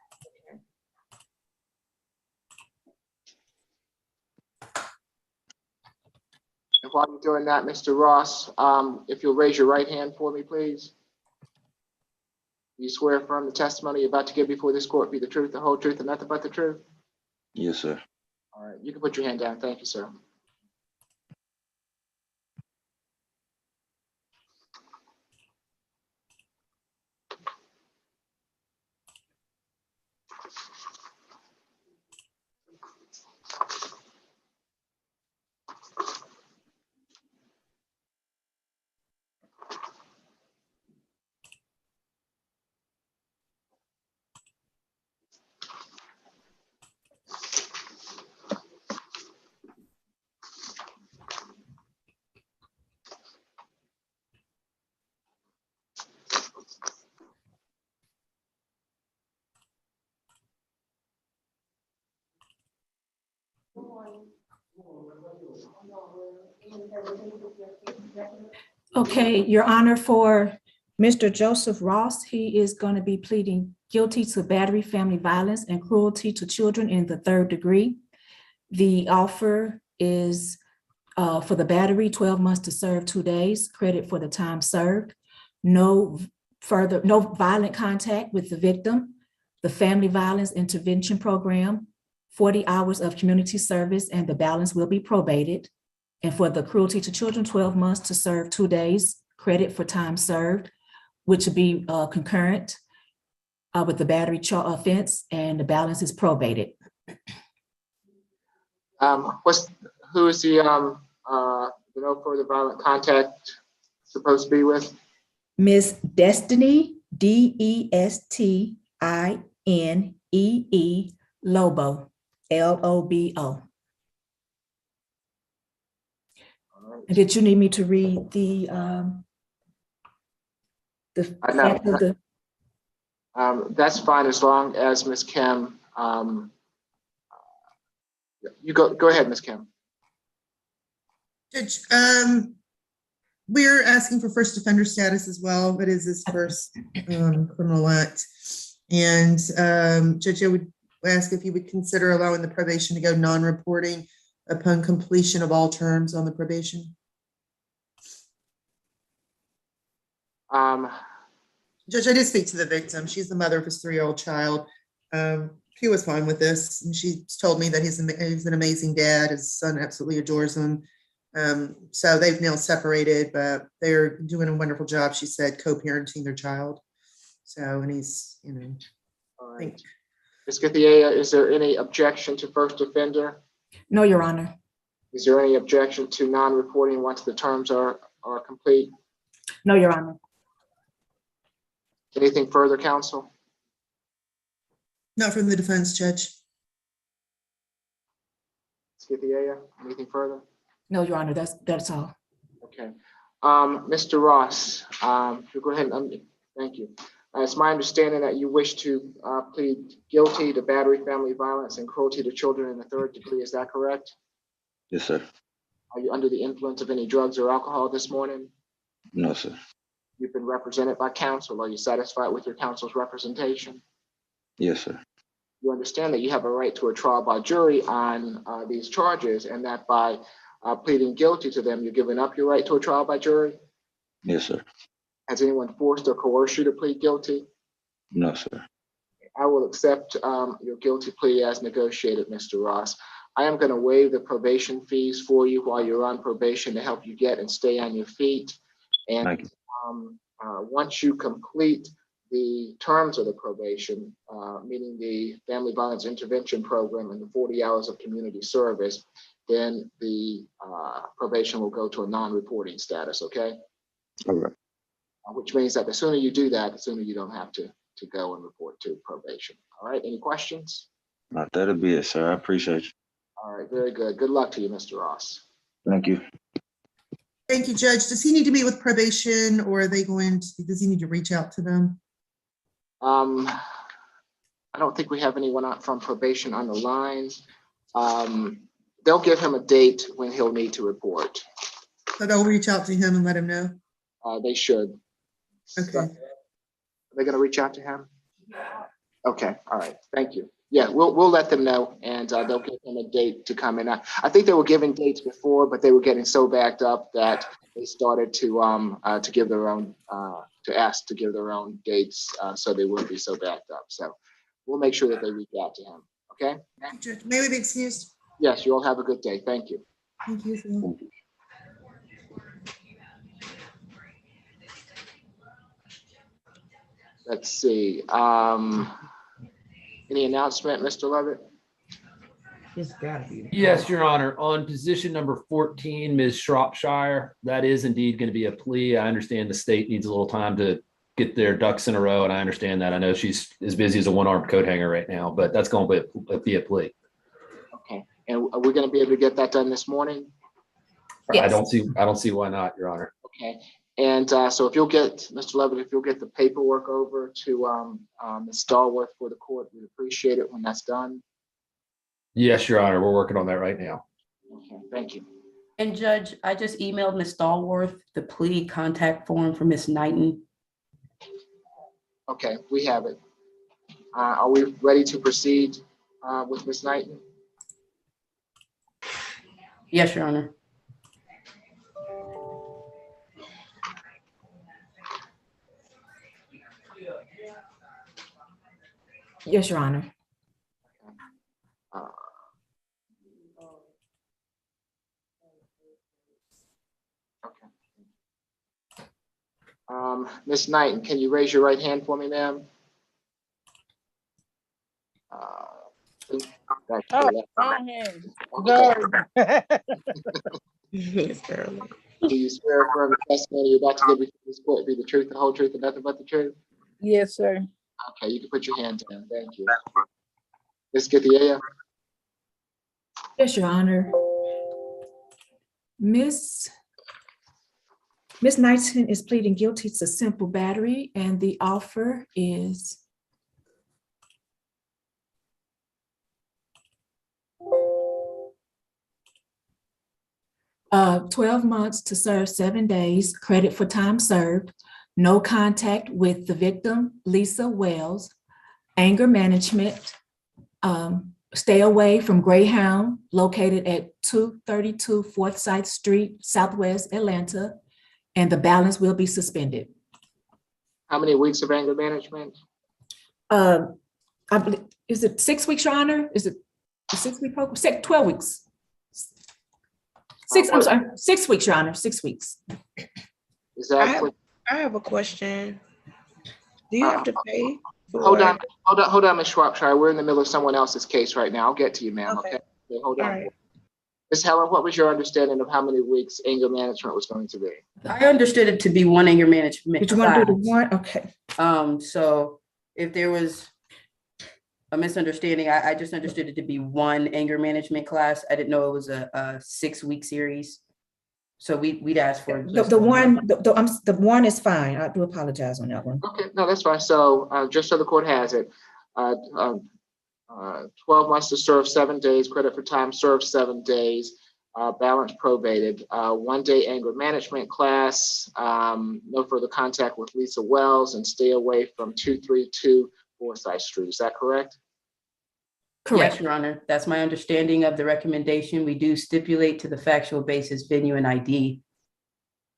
And while you're doing that, Mr. Ross, if you'll raise your right hand for me, please. You swear affirm the testimony you're about to give before this court be the truth, the whole truth, and nothing but the truth? Yes, sir. All right, you can put your hand down. Thank you, sir. Okay, Your Honor, for Mr. Joseph Ross, he is going to be pleading guilty to battery, family violence, and cruelty to children in the 3rd degree. The offer is for the battery, 12 months to serve 2 days, credit for the time served. No violent contact with the victim. The family violence intervention program, 40 hours of community service, and the balance will be probated. And for the cruelty to children, 12 months to serve 2 days, credit for time served, which would be concurrent with the battery offense, and the balance is probated. Who is the no further violent contact supposed to be with? Miss Destiny, Destinee Lobo, Lobo. And did you need me to read the fact of the? That's fine as long as Ms. Kim. You go ahead, Ms. Kim. Judge, we're asking for first offender status as well. It is his first criminal act. And Judge, I would ask if you would consider allowing the probation to go non-reporting upon completion of all terms on the probation. Judge, I did speak to the victim. She's the mother of his 3-year-old child. She was fine with this. And she told me that he's an amazing dad. His son absolutely adores him. So they've now separated, but they're doing a wonderful job, she said, co-parenting their child. So, and he's, All right. Ms. Githia, is there any objection to first offender? No, Your Honor. Is there any objection to non-reporting once the terms are complete? No, Your Honor. Anything further, counsel? Not from the defense, Judge. Ms. Githia, anything further? No, Your Honor, that's all. Okay. Mr. Ross, you go ahead and thank you. It's my understanding that you wish to plead guilty to battery, family violence, and cruelty to children in the 3rd degree. Is that correct? Yes, sir. Are you under the influence of any drugs or alcohol this morning? No, sir. You've been represented by counsel. Are you satisfied with your counsel's representation? Yes, sir. You understand that you have a right to a trial by jury on these charges, and that by pleading guilty to them, you're giving up your right to a trial by jury? Yes, sir. Has anyone forced or coerced you to plead guilty? No, sir. I will accept your guilty plea as negotiated, Mr. Ross. I am going to waive the probation fees for you while you're on probation to help you get and stay on your feet. And Thank you. Once you complete the terms of the probation, meaning the family violence intervention program and the 40 hours of community service, then the probation will go to a non-reporting status, okay? All right. Which means that the sooner you do that, the sooner you don't have to go and report to probation. All right, any questions? That'll be it, sir. I appreciate you. All right, very good. Good luck to you, Mr. Ross. Thank you. Thank you, Judge. Does he need to meet with probation, or are they does he need to reach out to them? I don't think we have anyone out from probation on the line. They'll give him a date when he'll need to report. So they'll reach out to him and let him know? They should. Okay. Are they going to reach out to him? Okay, all right, thank you. Yeah, we'll let them know, and they'll give him a date to come in. I think they were giving dates before, but they were getting so backed up that they started to give their own to ask to give their own dates, so they wouldn't be so backed up. So we'll make sure that they reach out to him. Okay. May we be excused? Yes, you all have a good day. Thank you. Thank you. Let's see. Any announcement, Mr. Levitt? It's gotta be. Yes, Your Honor. On position number 14, Ms. Shropshire, that is indeed going to be a plea. I understand the state needs a little time to get their ducks in a row, and I understand that. I know she's as busy as a one-armed coat hanger right now, but that's going to be a plea. Okay. And are we going to be able to get that done this morning? Yes. I don't see why not, Your Honor. Okay. And so if you'll get, Mr. Levitt, if you'll get the paperwork over to Ms. Stallworth for the court, we'd appreciate it when that's done. Yes, Your Honor. We're working on that right now. Okay, thank you. And Judge, I just emailed Ms. Stallworth the plea contact form for Ms. Knighton. Okay, we have it. Are we ready to proceed with Ms. Knighton? Yes, Your Honor. Yes, Your Honor. Ms. Knighton, can you raise your right hand for me, ma'am? It's early. Do you swear affirm the testimony you're about to give before this court be the truth, the whole truth, and nothing but the truth? Yes, sir. Okay, you can put your hand down. Thank you. Ms. Githia? Yes, Your Honor. Miss Knighton is pleading guilty to simple battery, and the offer is 12 months to serve 7 days, credit for time served, no contact with the victim, Lisa Wells, anger management, stay away from Greyhound, located at 232 Forsyth Street, Southwest Atlanta, and the balance will be suspended. How many weeks of anger management? I believe, is it 6 weeks, Your Honor? Is it a 6-week program? 12 weeks. I'm sorry, 6 weeks, Your Honor, 6 weeks. Is that I have a question. Do you have to pay? Hold on, Ms. Shropshire. We're in the middle of someone else's case right now. I'll get to you, ma'am. Okay. Hold on. Right. Ms. Helen, what was your understanding of how many weeks anger management was going to be? I understood it to be one anger management. Did you want to do the one? Okay. So if there was a misunderstanding, I just understood it to be one anger management class. I didn't know it was a 6-week series. So we'd ask for the one is fine. I do apologize on that one. Okay, no, that's fine. So just so the court has it, 12 months to serve 7 days, credit for time served 7 days, balance probated, 1 day anger management class, no further contact with Lisa Wells, and stay away from 232 Forsyth Street. Is that correct? Correct, yes, Your Honor. That's my understanding of the recommendation. We do stipulate to the factual basis, venue, and ID.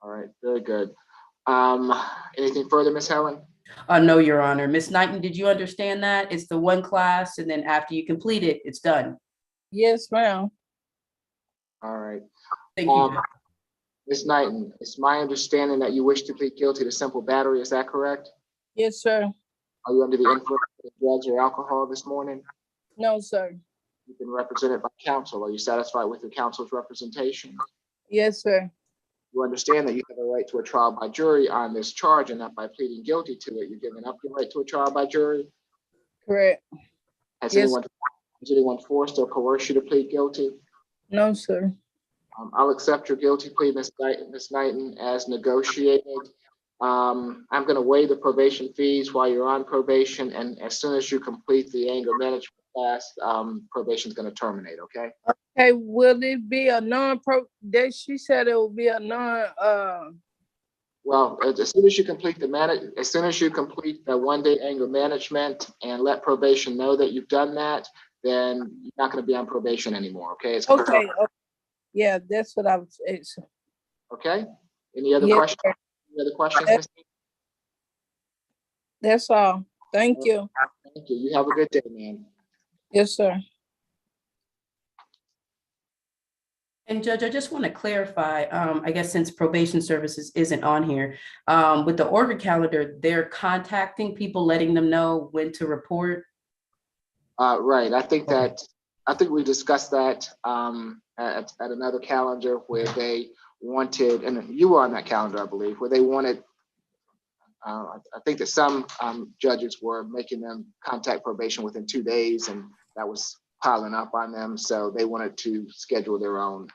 All right, very good. Anything further, Ms. Helen? No, Your Honor. Ms. Knighton, did you understand that? It's the one class, and then after you complete it, it's done. Yes, ma'am. All right. Thank you. Ms. Knighton, it's my understanding that you wish to plead guilty to simple battery. Is that correct? Yes, sir. Are you under the influence of drugs or alcohol this morning? No, sir. You've been represented by counsel. Are you satisfied with your counsel's representation? Yes, sir. You understand that you have a right to a trial by jury on this charge, and that by pleading guilty to it, you're giving up your right to a trial by jury? Correct. Has anyone forced or coerced you to plead guilty? No, sir. I'll accept your guilty plea, Ms. Knighton, as negotiated. I'm going to waive the probation fees while you're on probation, and as soon as you complete the anger management class, probation is going to terminate, okay? Hey, will it be a she said it will be a Well, as soon as you complete the 1 day anger management and let probation know that you've done that, then you're not going to be on probation anymore, okay? It's okay. Yeah, that's what I was asking. Okay. Any other questions? Any other questions, Ms. That's all. Thank you. Thank you. You have a good day, man. Yes, sir. And Judge, I just want to clarify, I guess since probation services isn't on here, with the Orca calendar, they're contacting people, letting them know when to report. Right. I think we discussed that at another calendar where they wanted, and you were on that calendar, I believe, where they wanted, I think that some judges were making them contact probation within 2 days, and that was piling up on them. So they wanted to schedule their own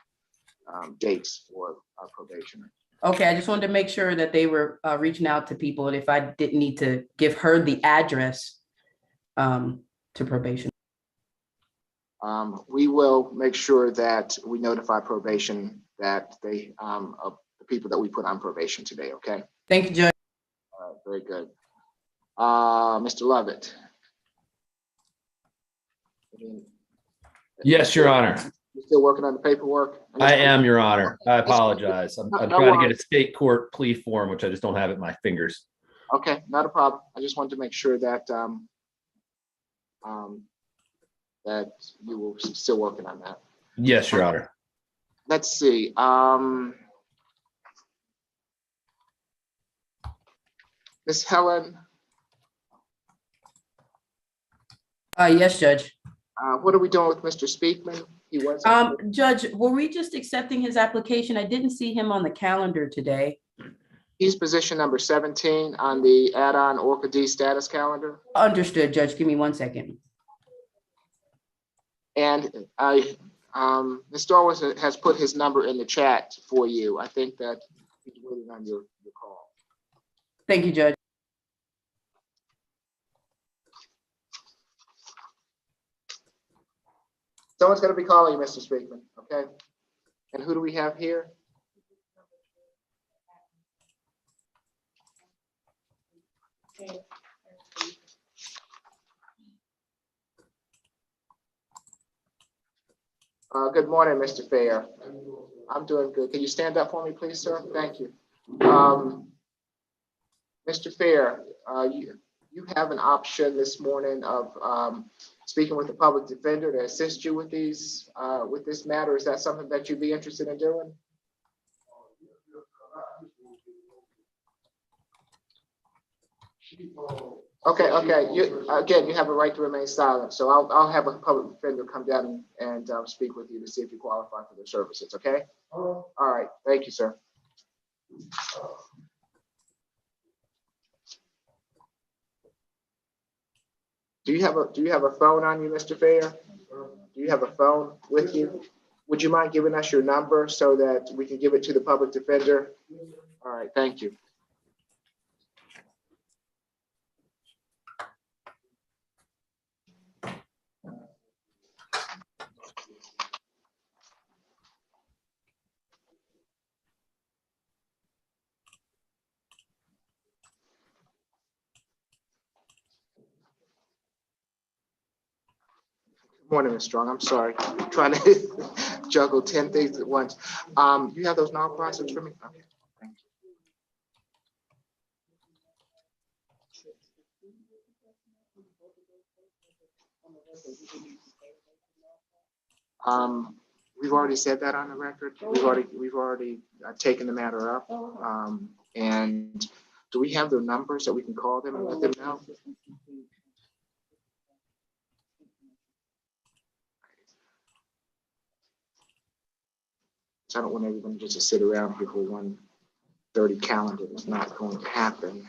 dates for probation. Okay, I just wanted to make sure that they were reaching out to people, and if I didn't need to give her the address to probation. We will make sure that we notify probation that they, of the people that we put on probation today, okay? Thank you, Judge. All right, very good. Mr. Lovett. Yes, Your Honor. You still working on the paperwork? I am, Your Honor. I apologize. I'm No trying to get worries. a state court plea form, which I just don't have at my fingers. Okay, not a problem. I just wanted to make sure that that you were still working on that. Yes, Your Honor. Let's see. Miss Helen, Yes, Judge. what are we doing with Mr. Speakman? He was. Judge, were we just accepting his application? I didn't see him on the calendar today. He's position number 17 on the add-on Orca D status calendar. Understood, Judge. Give me 1 second. And Mr. Starwell has put his number in the chat for you. I think that he's waiting on your call. Thank you, Judge. Someone's going to be calling you, Mr. Speakman, okay? And who do we have here? Good morning, Mr. Fair. I'm doing good. Can you stand up for me, please, sir? Thank you. Mr. Fair, you have an option this morning of speaking with the public defender to assist you with these with this matter. Is that something that you'd be interested in doing? Okay. You have a right to remain silent. So I'll have a public defender come down and speak with you to see if you qualify for their services. Okay. All right. Thank you, sir. Do you have a phone on you, Mr. Fair? Do you have a phone with you? Would you mind giving us your number so that we can give it to the public defender? All right. Thank you. Morning, Ms. Strong. I'm sorry. I'm trying to juggle 10 things at once. You have those non-processed for me? Okay. Thank you. We've already said that on the record. We've already taken the matter up. And do we have their numbers that we can call them and let them know? I don't want everyone just to sit around here for 1:30 calendar. It's not going to happen.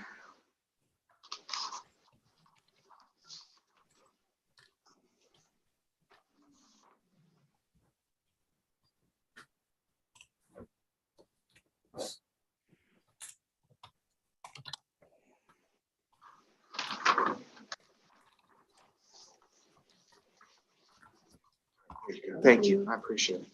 Thank you. I appreciate it.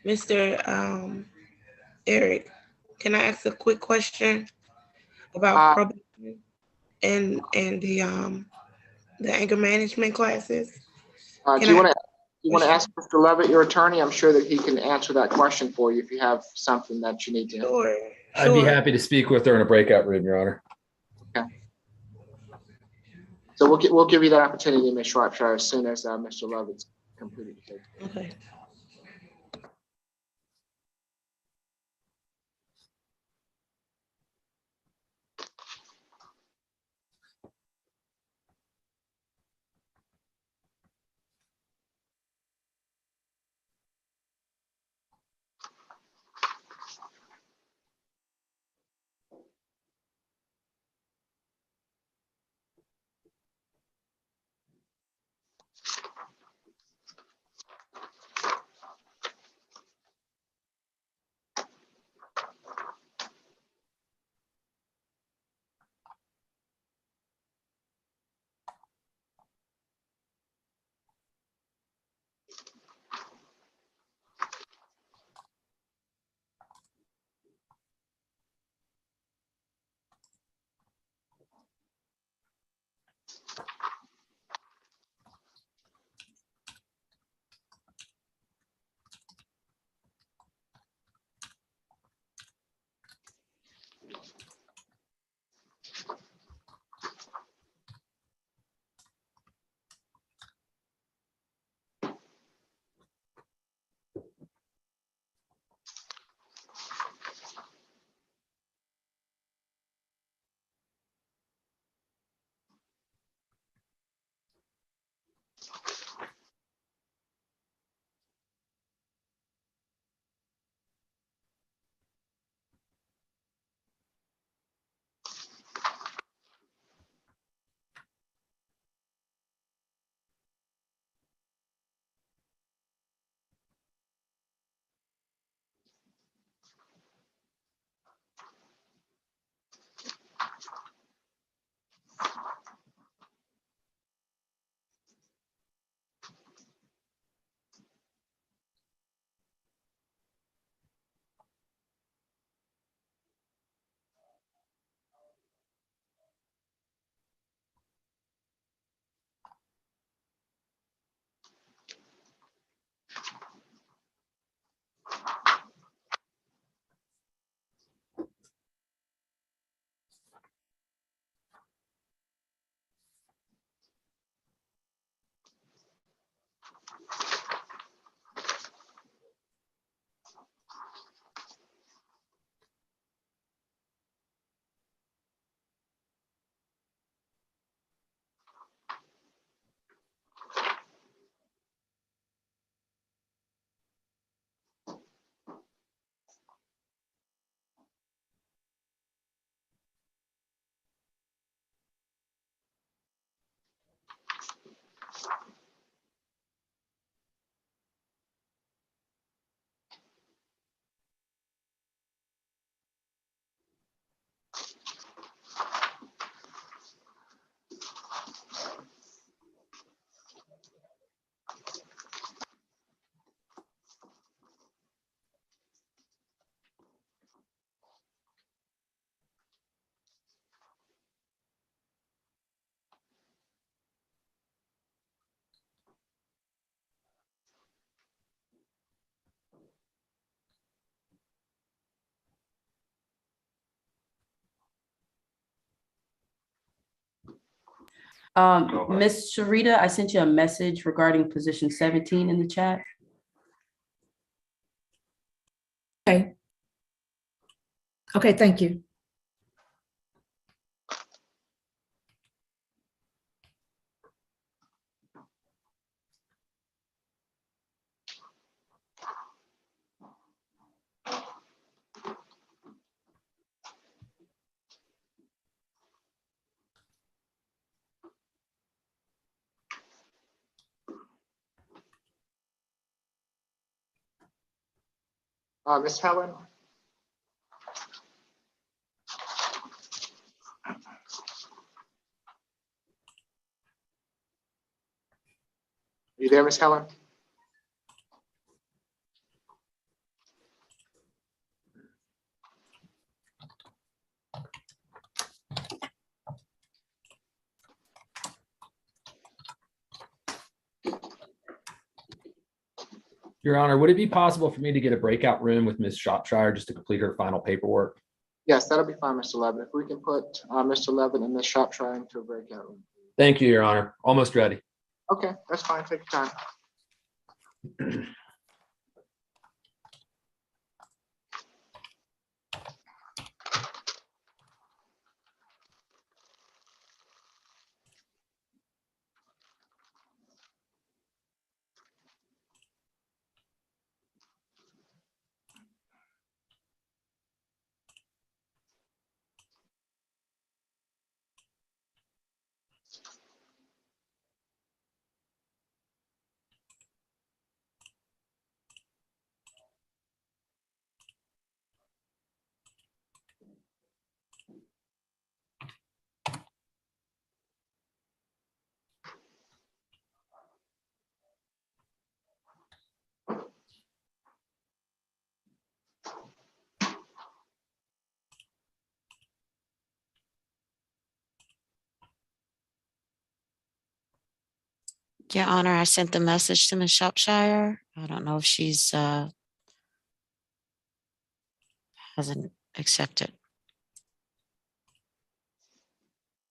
Mr. Eric, can I ask a quick question about probation and the anger management classes? Do you want to ask Mr. Levitt, your attorney? I'm sure that he can answer that question for you if you have something that you need to. Sure. I'd be happy to speak with her in a breakout room, Your Honor. Okay. So we'll give you that opportunity, Ms. Shropshire, as soon as Mr. Levitt's completed. Okay. Ms. Sharita, I sent you a message regarding position 17 in the chat. Okay. Okay, thank you. Ms. Helen? Are you there, Ms. Helen? Your Honor, would it be possible for me to get a breakout room with Ms. Shropshire just to complete her final paperwork? Yes, that'll be fine, Mr. Levin. If we can put Mr. Levin and Ms. Shropshire into a breakout room. Thank you, Your Honor. Almost ready. Okay, that's fine. Take your time. Your Honor, I sent the message to Ms. Shropshire. I don't know if she's hasn't accepted.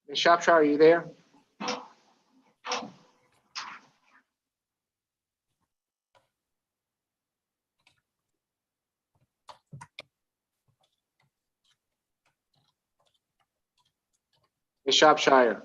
Ms. Shropshire, are you there? Ms. Shropshire.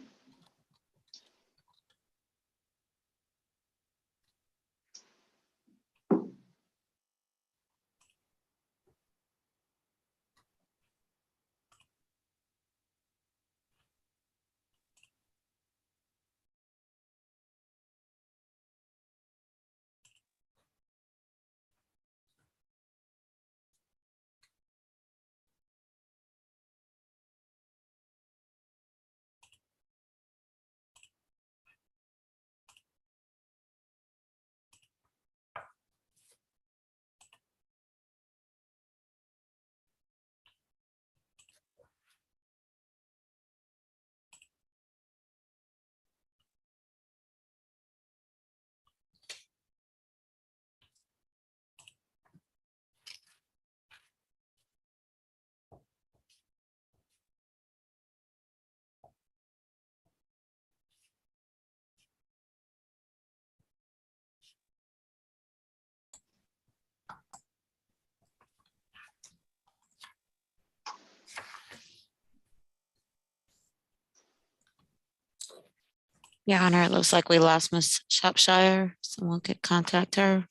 Your Honor, it looks like we lost Ms. Shropshire. Someone could contact her.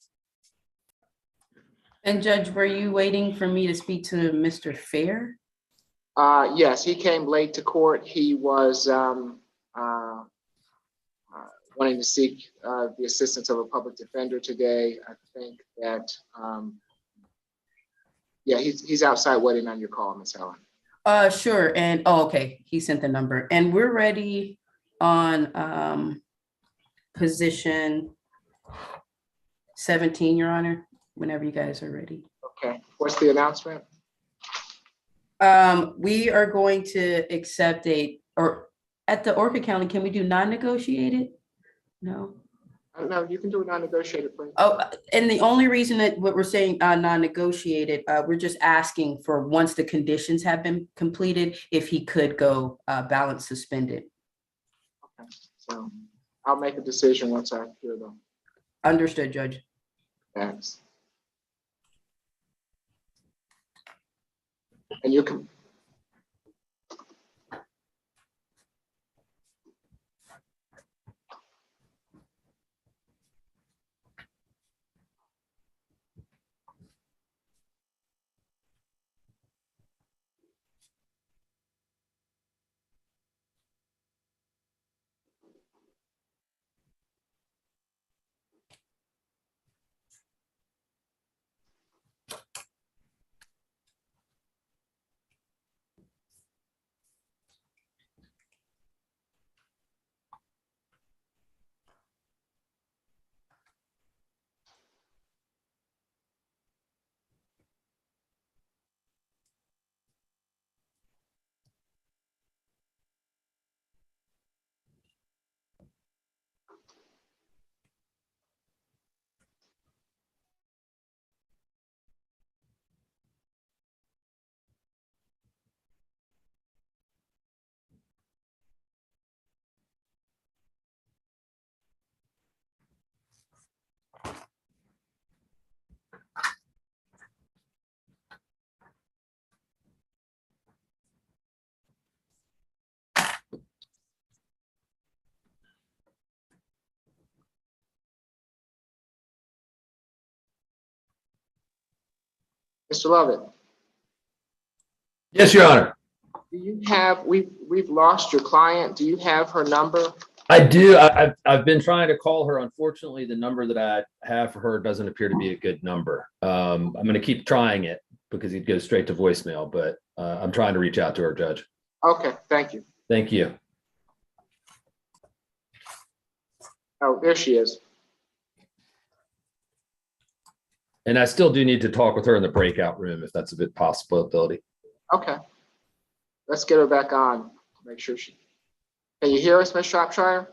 And Judge, were you waiting for me to speak to Mr. Fair? Yes, he came late to court. He was wanting to seek the assistance of a public defender today. I think that, yeah, he's outside waiting on your call, Ms. Helen. Sure. And, okay, he sent the number. And we're ready on position 17, Your Honor, whenever you guys are ready. Okay, what's the announcement? We are going to accept or at the Orca County, can we do non-negotiated? No. No, you can do a non-negotiated, please. Oh, and the only reason that what we're saying non-negotiated, we're just asking for once the conditions have been completed, if he could go balance suspended. Okay, so I'll make a decision once I hear them. Understood, Judge. Thanks. And you can. Mr. Lovett, Yes, Your Honor. do you have, we've lost your client. Do you have her number? I do. I've been trying to call her. Unfortunately, the number that I have for her doesn't appear to be a good number. I'm going to keep trying it because it goes straight to voicemail, but I'm trying to reach out to her, Judge. Okay, thank you. Thank you. Oh, there she is. And I still do need to talk with her in the breakout room if that's a bit possibility. Okay. Let's get her back on to make sure she, can you hear us, Ms. Shropshire?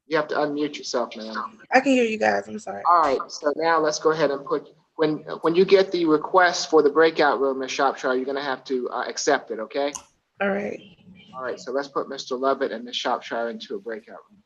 You have to unmute yourself, ma'am. I can hear you guys. I'm sorry. All right, so now let's go ahead and put, when you get the request for the breakout room, Ms. Shropshire, you're gonna have to accept it, okay? All right. All right, so let's put Mr. Lovett and Ms. Shropshire into a breakout room.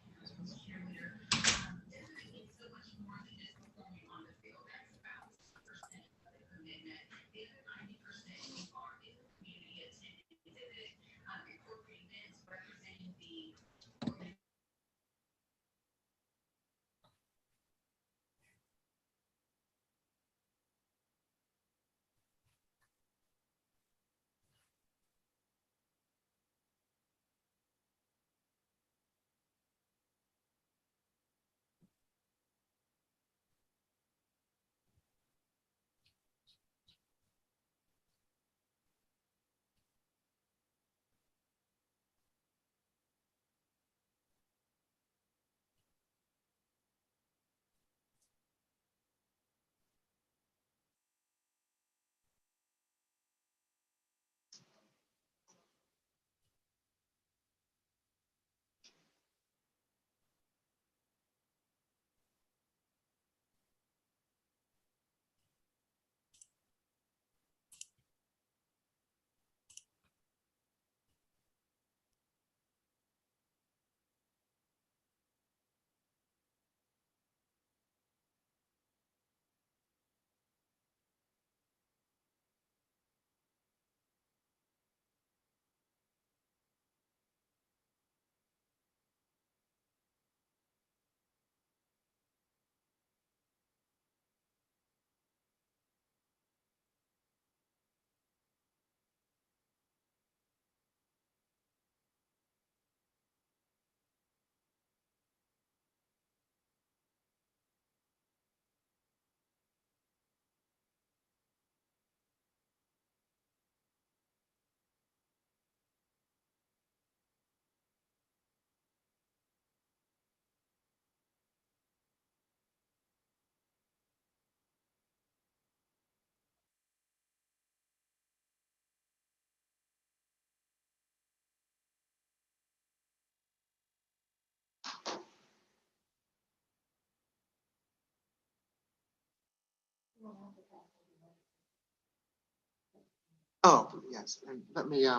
Oh, yes, and let me,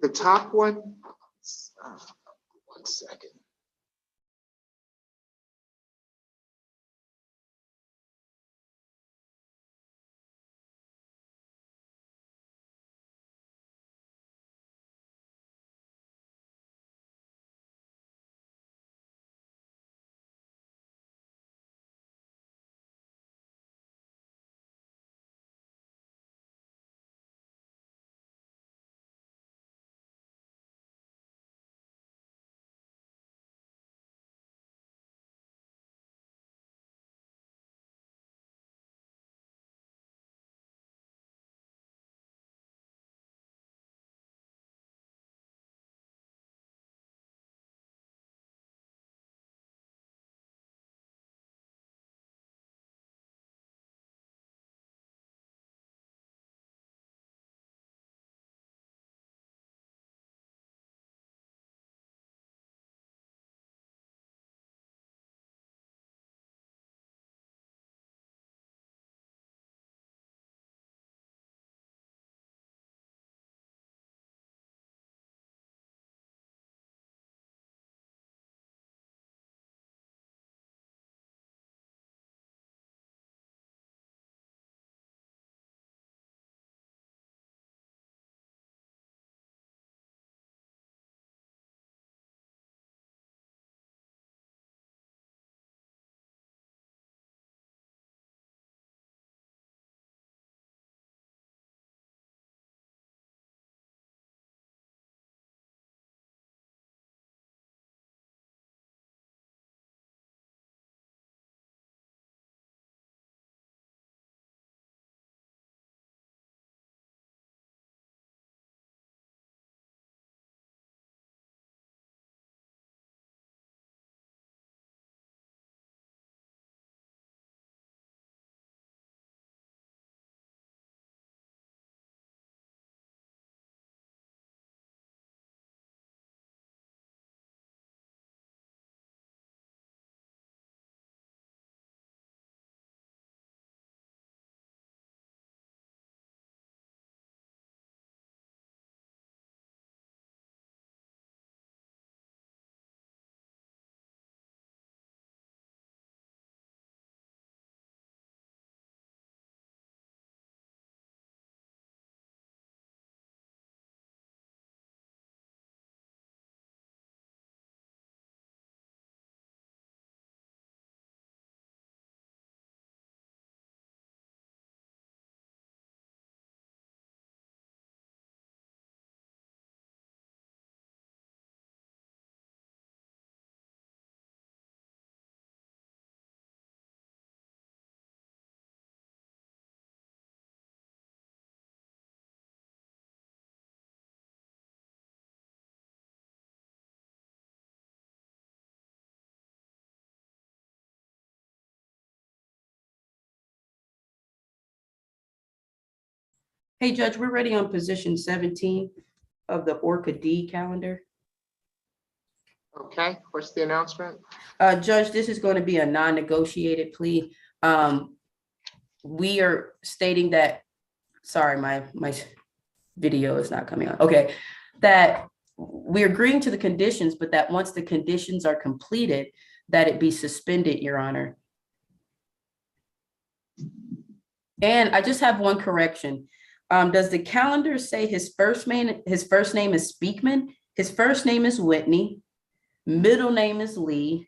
the top one, uh, 1 second. Hey, Judge, we're ready on position 17 of the Orca D calendar. Okay, what's the announcement? Judge, this is going to be a non-negotiated plea. We are stating that, sorry, my video is not coming on. Okay, that we're agreeing to the conditions, but that once the conditions are completed, that it be suspended, Your Honor. And I just have one correction. Does the calendar say his first name is Speakman? His first name is Whitney, middle name is Lee,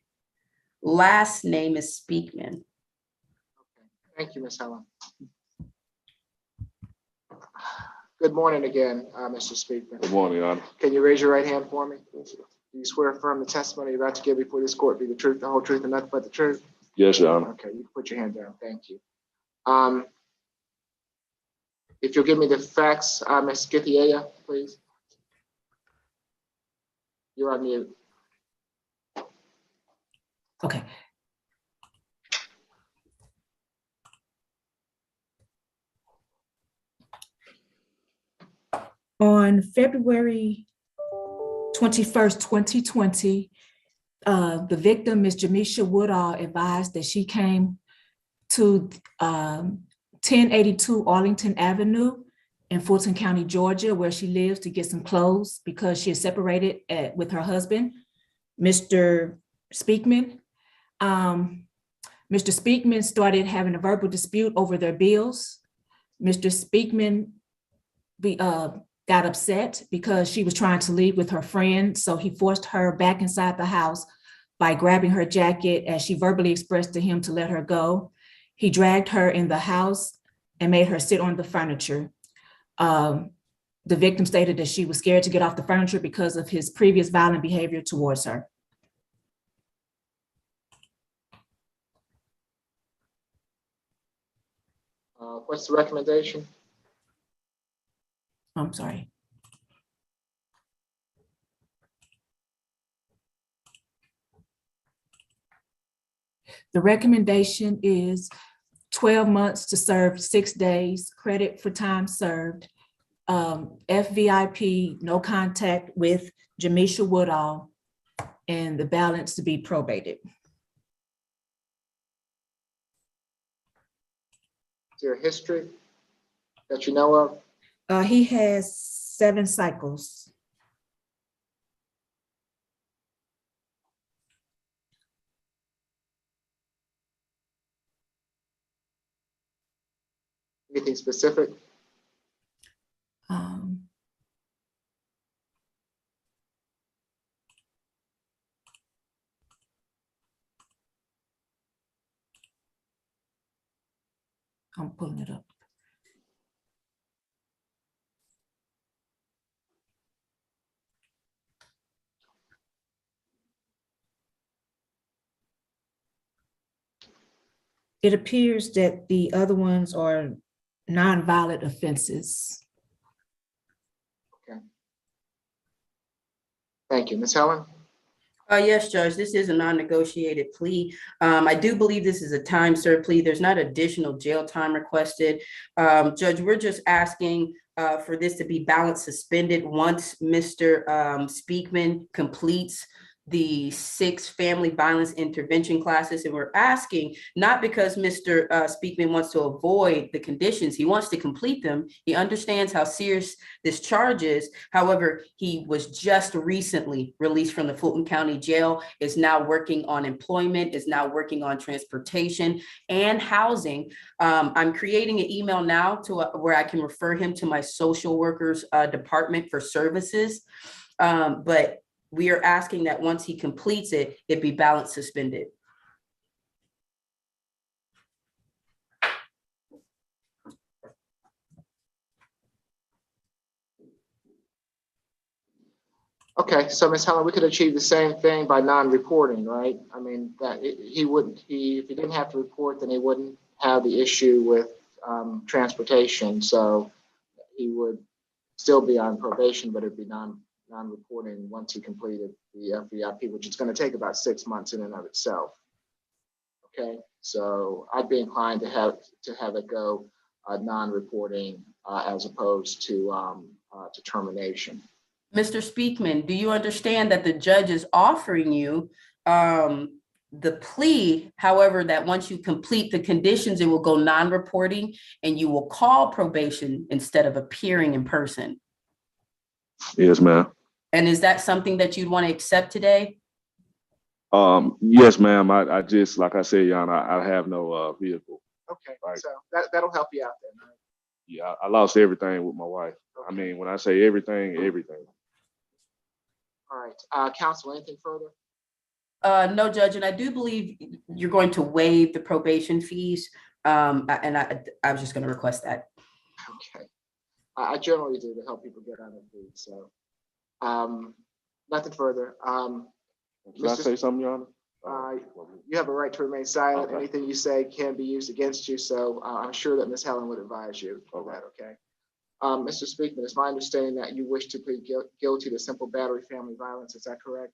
last name is Speakman. Thank you, Ms. Helen. Good morning again, Mr. Speakman. Good morning, Your Honor. Can you raise your right hand for me? Do you swear affirm the testimony you're about to give before this court be the truth, the whole truth, and nothing but the truth? Yes, Your Honor. Okay, you can put your hand down. Thank you. If you'll give me the facts, Ms. Githia, please. You're on mute. Okay. On February 21st, 2020, the victim, Ms. Jamisha Woodall, advised that she came to 1082 Arlington Avenue in Fulton County, Georgia, where she lives, to get some clothes because she is separated with her husband, Mr. Speakman. Mr. Speakman started having a verbal dispute over their bills. Mr. Speakman got upset because she was trying to leave with her friend, so he forced her back inside the house by grabbing her jacket as she verbally expressed to him to let her go. He dragged her in the house and made her sit on the furniture. The victim stated that she was scared to get off the furniture because of his previous violent behavior towards her. What's the recommendation? I'm sorry. The recommendation is 12 months to serve 6 days, credit for time served, FVIP, no contact with Jamisha Woodall, and the balance to be probated. Is there a history that you know of? He has 7 cycles. Anything specific? I'm pulling it up. It appears that the other ones are nonviolent offenses. Okay. Thank you. Ms. Helen? Yes, Judge, this is a non-negotiated plea. I do believe this is a time-served plea. There's not additional jail time requested. Judge, we're just asking for this to be balance suspended once Mr. Speakman completes the 6 family violence intervention classes. And we're asking, not because Mr. Speakman wants to avoid the conditions, he wants to complete them. He understands how serious this charge is. However, he was just recently released from the Fulton County Jail, is now working on employment, is now working on transportation and housing. I'm creating an email now to where I can refer him to my social workers department for services. But we are asking that once he completes it, it be balance suspended. Okay, so Ms. Helen, we could achieve the same thing by non-reporting, right? I mean, that he wouldn't, if he didn't have to report, then he wouldn't have the issue with transportation. So he would still be on probation, but it'd be non-reporting once he completed the FVIP, which is going to take about 6 months in and of itself. Okay, so I'd be inclined to have it go non-reporting as opposed to termination. Mr. Speakman, do you understand that the judge is offering you the plea, however, that once you complete the conditions, it will go non-reporting and you will call probation instead of appearing in person? Yes, ma'am. And is that something that you'd want to accept today? Yes, ma'am. I just, like I said, Your Honor, I have no vehicle. Okay, Right. so that'll help you out then, right? Yeah, I lost everything with my wife. I mean, when I say everything, everything. All right, counsel, anything further? No, Judge, and I do believe you're going to waive the probation fees. And I was just going to request that. Okay. I generally do to help people get on their feet. So nothing further. Can I say something, Your Honor? You have a right to remain silent. Okay. Anything you say can be used against you. So I'm sure that Ms. Helen would advise you of that, okay? Mr. Speakman, it's my understanding that you wish to plead guilty to simple battery family violence. Is that correct?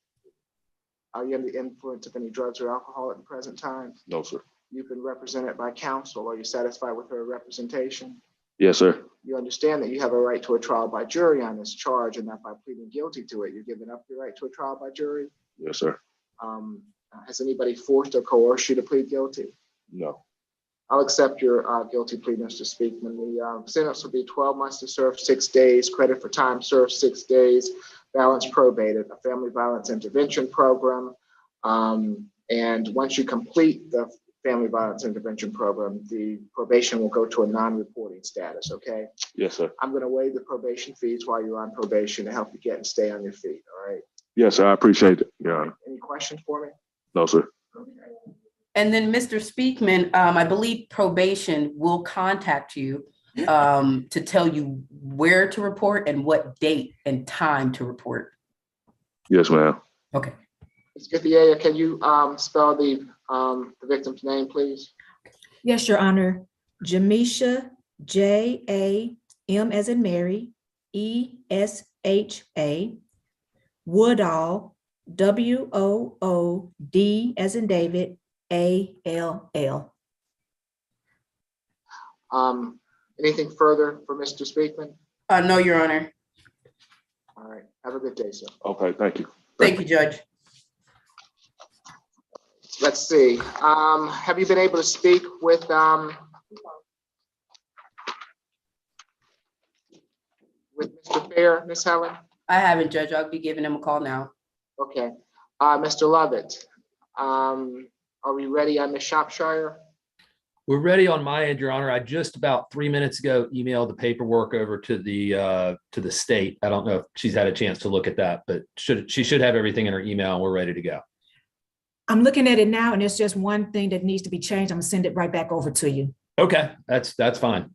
Are you under the influence of any drugs or alcohol at the present time? No, sir. You've been represented by counsel. Are you satisfied with her representation? Yes, sir. You understand that you have a right to a trial by jury on this charge, and that by pleading guilty to it, you're giving up your right to a trial by jury? Yes, sir. Has anybody forced or coerced you to plead guilty? No. I'll accept your guilty plea, Mr. Speakman. The sentence will be 12 months to serve 6 days, credit for time served 6 days, balance probated, a family violence intervention program. And once you complete the family violence intervention program, the probation will go to a non-reporting status, okay? Yes, sir. I'm gonna waive the probation fees while you're on probation to help you get and stay on your feet, all right? Yes, sir. I appreciate it, Your Honor. Any questions for me? No, sir. And then, Mr. Speakman, I believe probation will contact you to tell you where to report and what date and time to report. Yes, ma'am. Okay. Ms. Githia, can you spell the victim's name, please? Yes, Your Honor. Jamisha, J-A-M as in Mary, E-S-H-A, Woodall, W-O-O-D as in David, A-L-L. Anything further for Mr. Speakman? No, Your Honor. All right, have a good day, sir. Okay, thank you. Thank you, Judge. Let's see. Have you been able to speak with Mr. Fair, Ms. Helen? I haven't, Judge. I'll be giving him a call now. Okay. Mr. Lovett, are we ready on Ms. Shropshire? We're ready on my end, Your Honor. I just about 3 minutes ago emailed the paperwork over to the state. I don't know if she's had a chance to look at that, but she should have everything in her email and we're ready to go. I'm looking at it now and it's just one thing that needs to be changed. I'm gonna send it right back over to you. Okay, that's fine.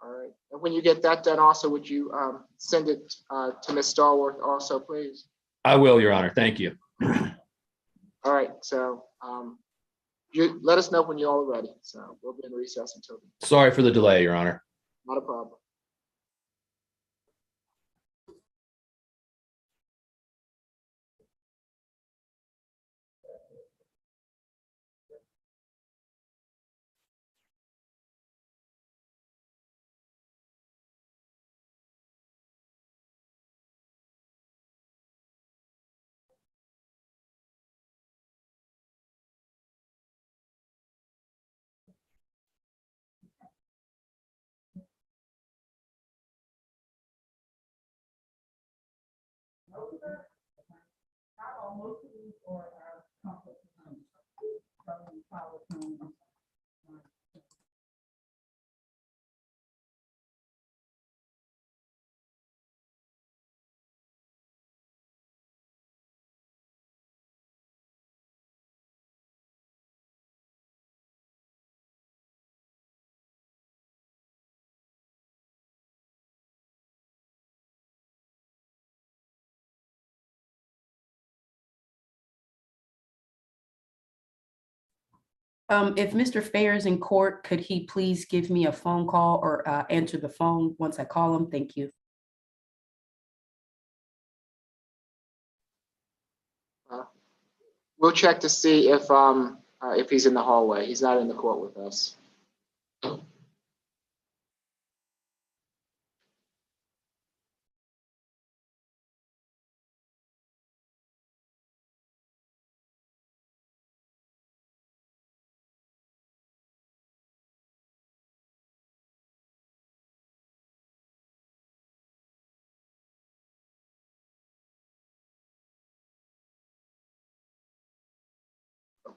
All right. And when you get that done also, would you send it to Ms. Stallworth also, please? I will, Your Honor. Thank you. All right. So you let us know when you're all ready. So we'll be in recess until then. Sorry for the delay, Your Honor. Not a problem. If Mr. Fair is in court, could he please give me a phone call or answer the phone once I call him? Thank you. We'll check to see if he's in the hallway. He's not in the court with us.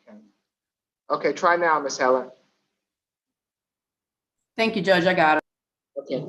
Okay. Okay, try now, Miss Helen. Thank you, Judge. I got it. Okay.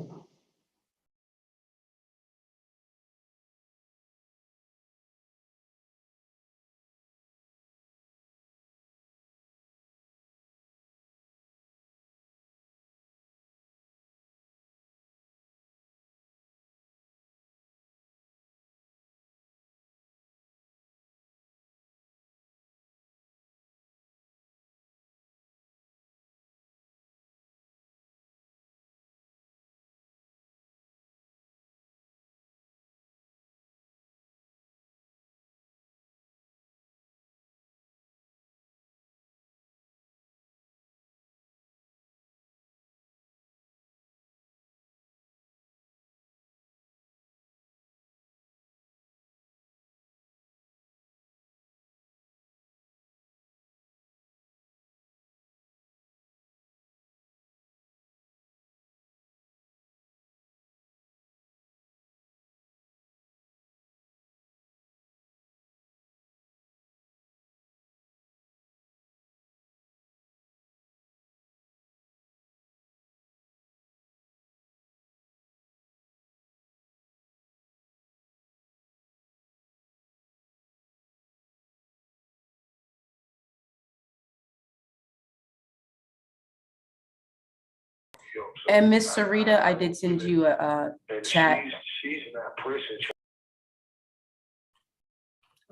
And Miss Sarita, I did send you a chat.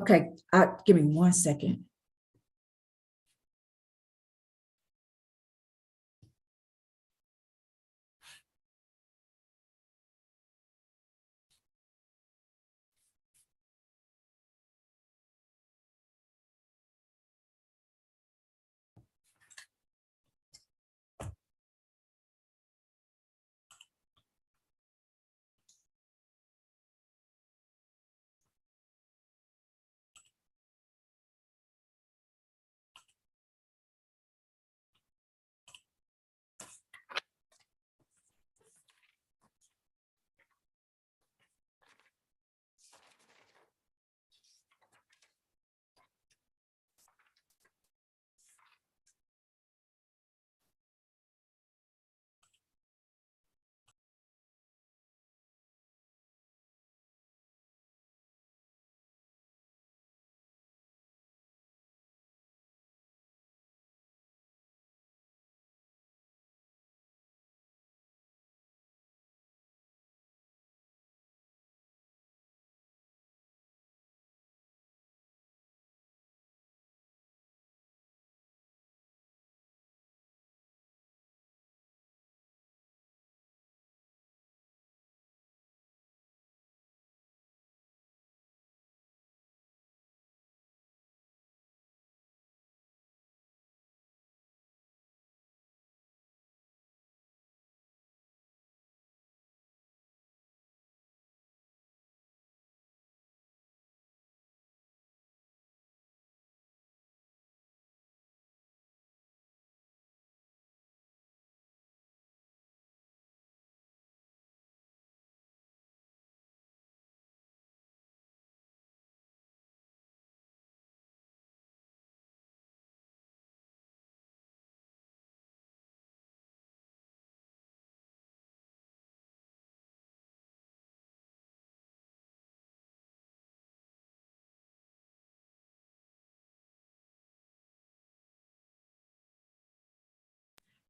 Okay, give me 1 second.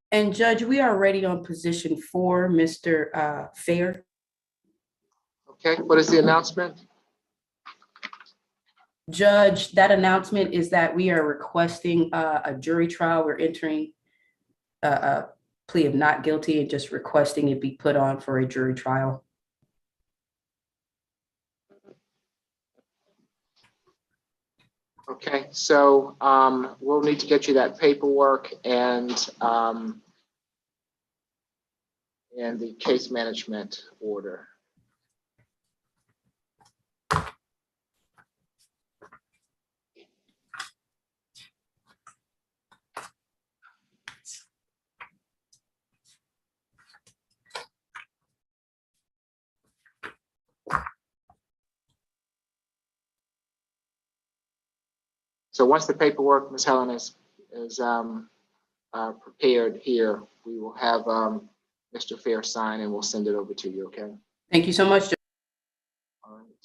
And Judge, we are ready on position 4, Mr. Fair. Okay, what is the announcement? Judge, that announcement is that we are requesting a jury trial. We're entering a plea of not guilty and just requesting it be put on for a jury trial. Okay, so we'll need to get you that paperwork and the case management order. So once the paperwork, Ms. Helen, is prepared here, we will have Mr. Fair sign and we'll send it over to you, okay? Thank you so much. All right.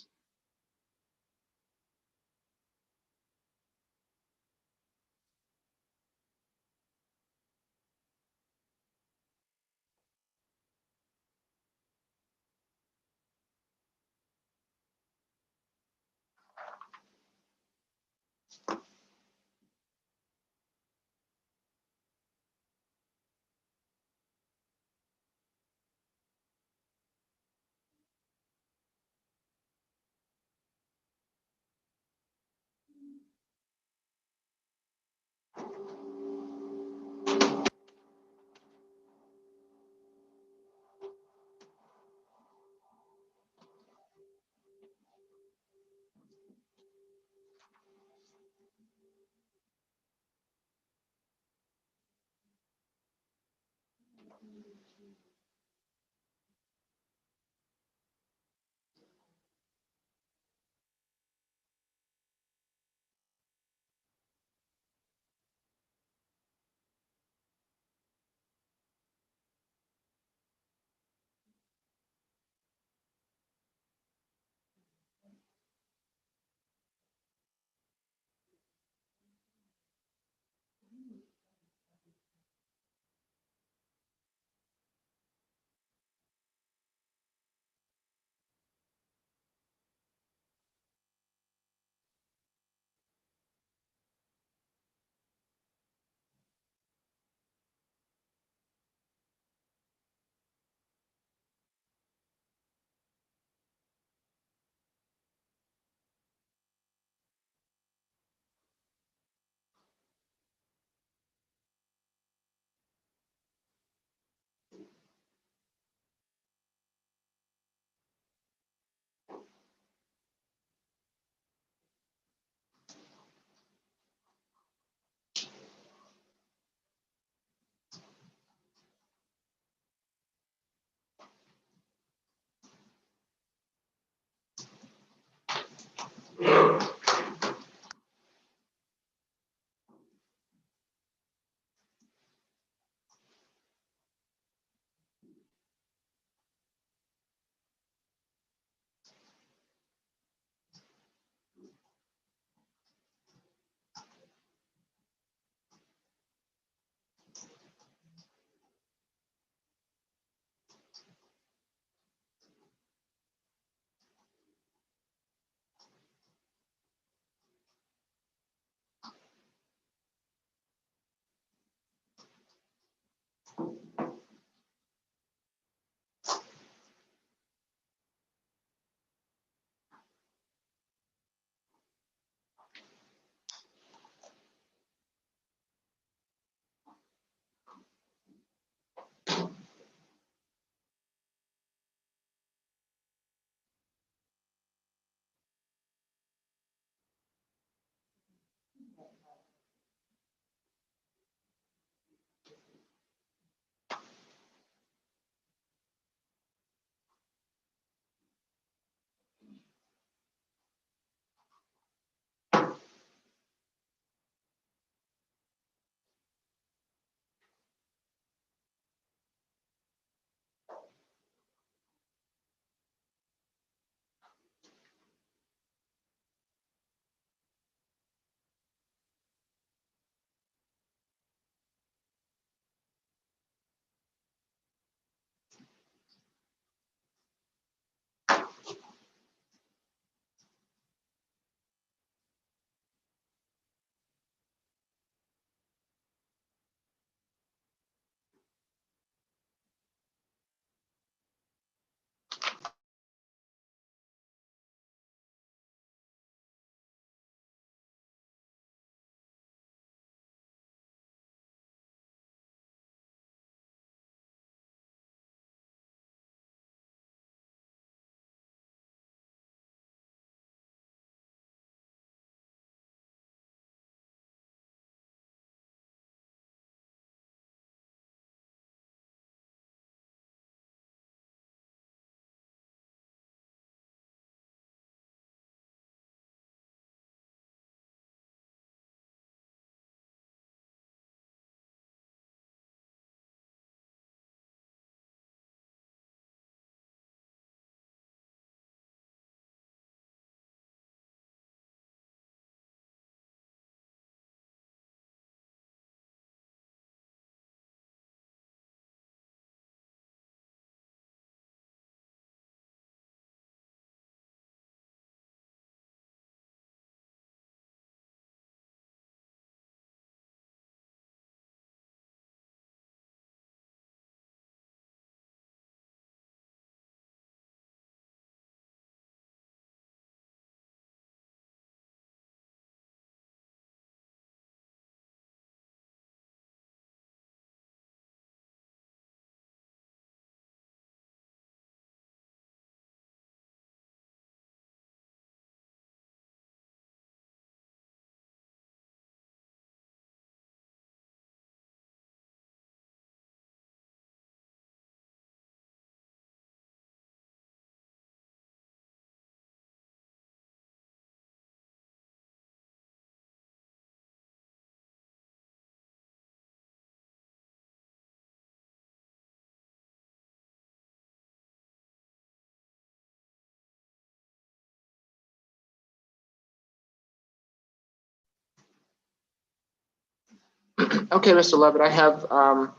Okay, Mr. Levitt, I have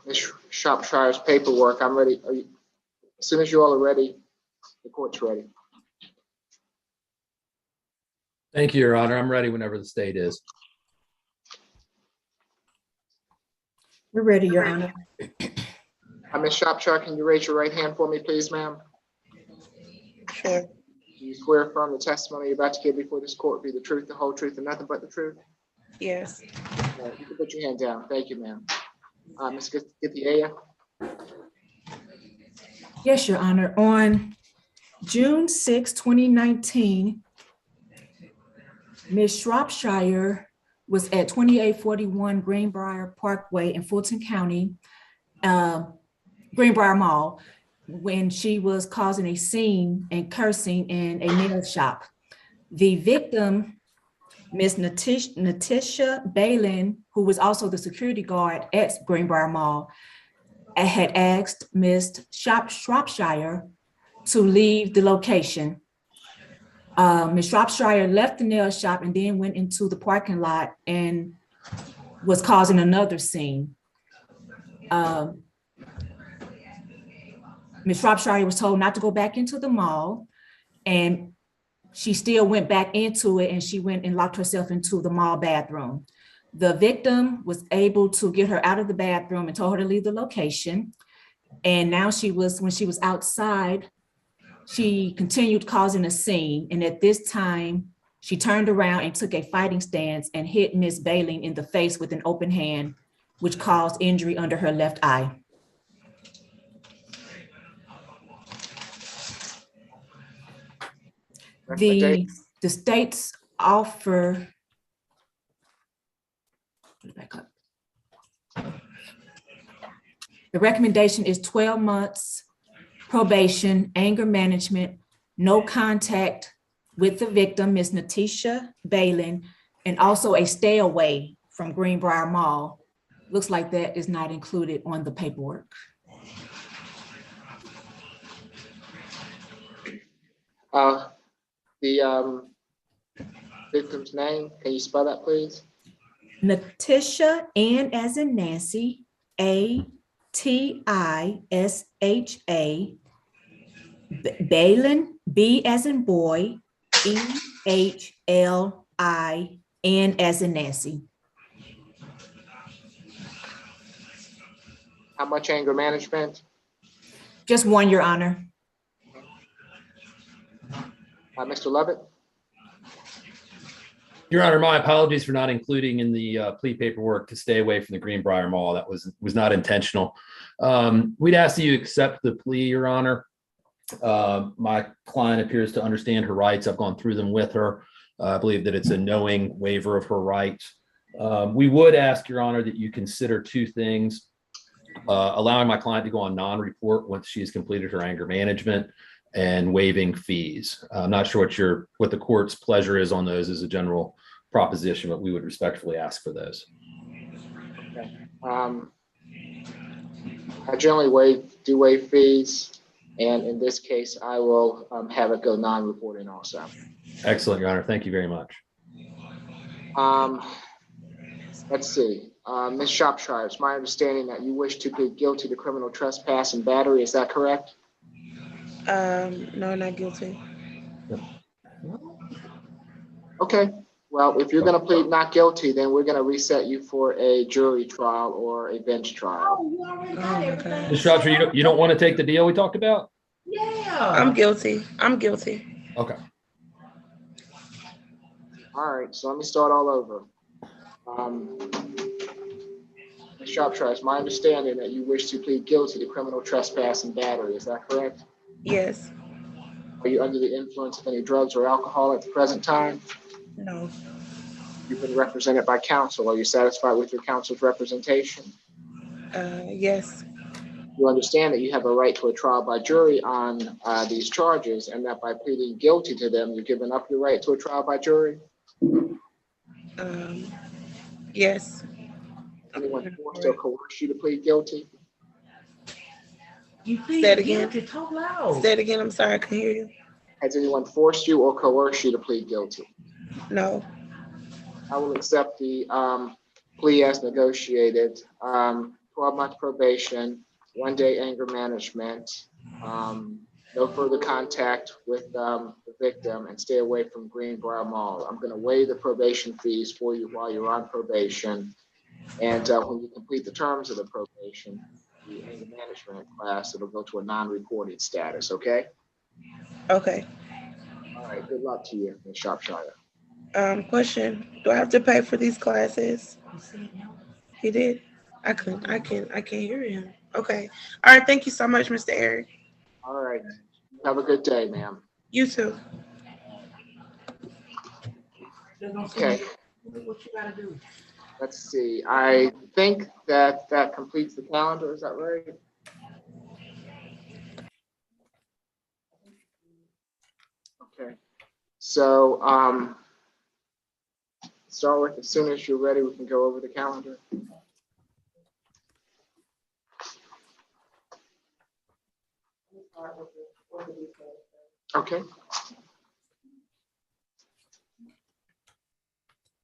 Ms. Shropshire's paperwork. I'm ready. As soon as you all are ready, the court's ready. Thank you, Your Honor. I'm ready whenever the state is. We're ready, Your Honor. Ms. Shropshire, can you raise your right hand for me, please, ma'am? Sure. Do you swear affirm the testimony you're about to give before this court be the truth, the whole truth, and nothing but the truth? Yes. You can put your hand down. Thank you, ma'am. Ms. Githia? Yes, Your Honor. On June 6, 2019, Ms. Shropshire was at 2841 Greenbrier Parkway in Fulton County, Greenbrier Mall, when she was causing a scene and cursing in a nail shop. The victim, Ms. Natisha Bailey, who was also the security guard at Greenbrier Mall, had asked Ms. Shropshire to leave the location. Ms. Shropshire left the nail shop and then went into the parking lot and was causing another scene. Ms. Shropshire was told not to go back into the mall, and she still went back into it, and she went and locked herself into the mall bathroom. The victim was able to get her out of the bathroom and told her to leave the location. And now when she was outside, she continued causing a scene. And at this time, she turned around and took a fighting stance and hit Ms. Bailey in the face with an open hand, which caused injury under her left eye. The state's offer, back up. The recommendation is 12 months probation, anger management, no contact with the victim, Ms. Natisha Bailey, and also a stay away from Greenbrier Mall. Looks like that is not included on the paperwork. The victim's name, can you spell that, please? Natisha, N as in Nancy, A-T-I-S-H-A, Bailin, B as in boy, E-H-L-I-N as in Nancy. How much anger management? Just one, Your Honor. Mr. Levitt? Your Honor, my apologies for not including in the plea paperwork to stay away from the Greenbrier Mall. That was not intentional. We'd ask that you accept the plea, Your Honor. My client appears to understand her rights. I've gone through them with her. I believe that it's a knowing waiver of her rights. We would ask, Your Honor, that you consider two things. Allowing my client to go on non-report once she has completed her anger management, and waiving fees. I'm not sure what the court's pleasure is on those as a general proposition, but we would respectfully ask for those. Okay. I generally waive fees, and in this case, I will have it go non-reporting also. Excellent, Your Honor. Thank you very much. Let's see. Ms. Shropshire, it's my understanding that you wish to plead guilty to criminal trespass and battery. Is that correct? No, not guilty. Okay. Well, if you're going to plead not guilty, then we're going to reset you for a jury trial or a bench trial. Ms. Shropshire, you don't want to take the deal we talked about? Yeah. I'm guilty. Okay. All right. So let me start all over. Ms. Shropshire, it's my understanding that you wish to plead guilty to criminal trespass and battery. Is that correct? Yes. Are you under the influence of any drugs or alcohol at the present time? No. You've been represented by counsel. Are you satisfied with your counsel's representation? Yes. You understand that you have a right to a trial by jury on these charges, and that by pleading guilty to them, you're giving up your right to a trial by jury? Yes. Anyone forced or coerced you to plead guilty? Say it again. Talk loud. Say it again. I'm sorry, I couldn't hear you. Has anyone forced you or coerced you to plead guilty? No. I will accept the plea as negotiated, 12-month probation, 1-day anger management, no further contact with the victim, and stay away from Greenbrier Mall. I'm going to waive the probation fees for you while you're on probation. And when you complete the terms of the probation, the anger management class, it'll go to a non-reported status, okay? Okay. All right, good luck to you, Ms. Shropshire. Question, do I have to pay for these classes? He did? I can't hear him. Okay. All right, thank you so much, Mr. Eric. All right, have a good day, ma'am. You too. Okay. What you gotta do? Let's see, I think that completes the calendar, is that right? Okay, so start with, as soon as you're ready, we can go over the calendar. Okay.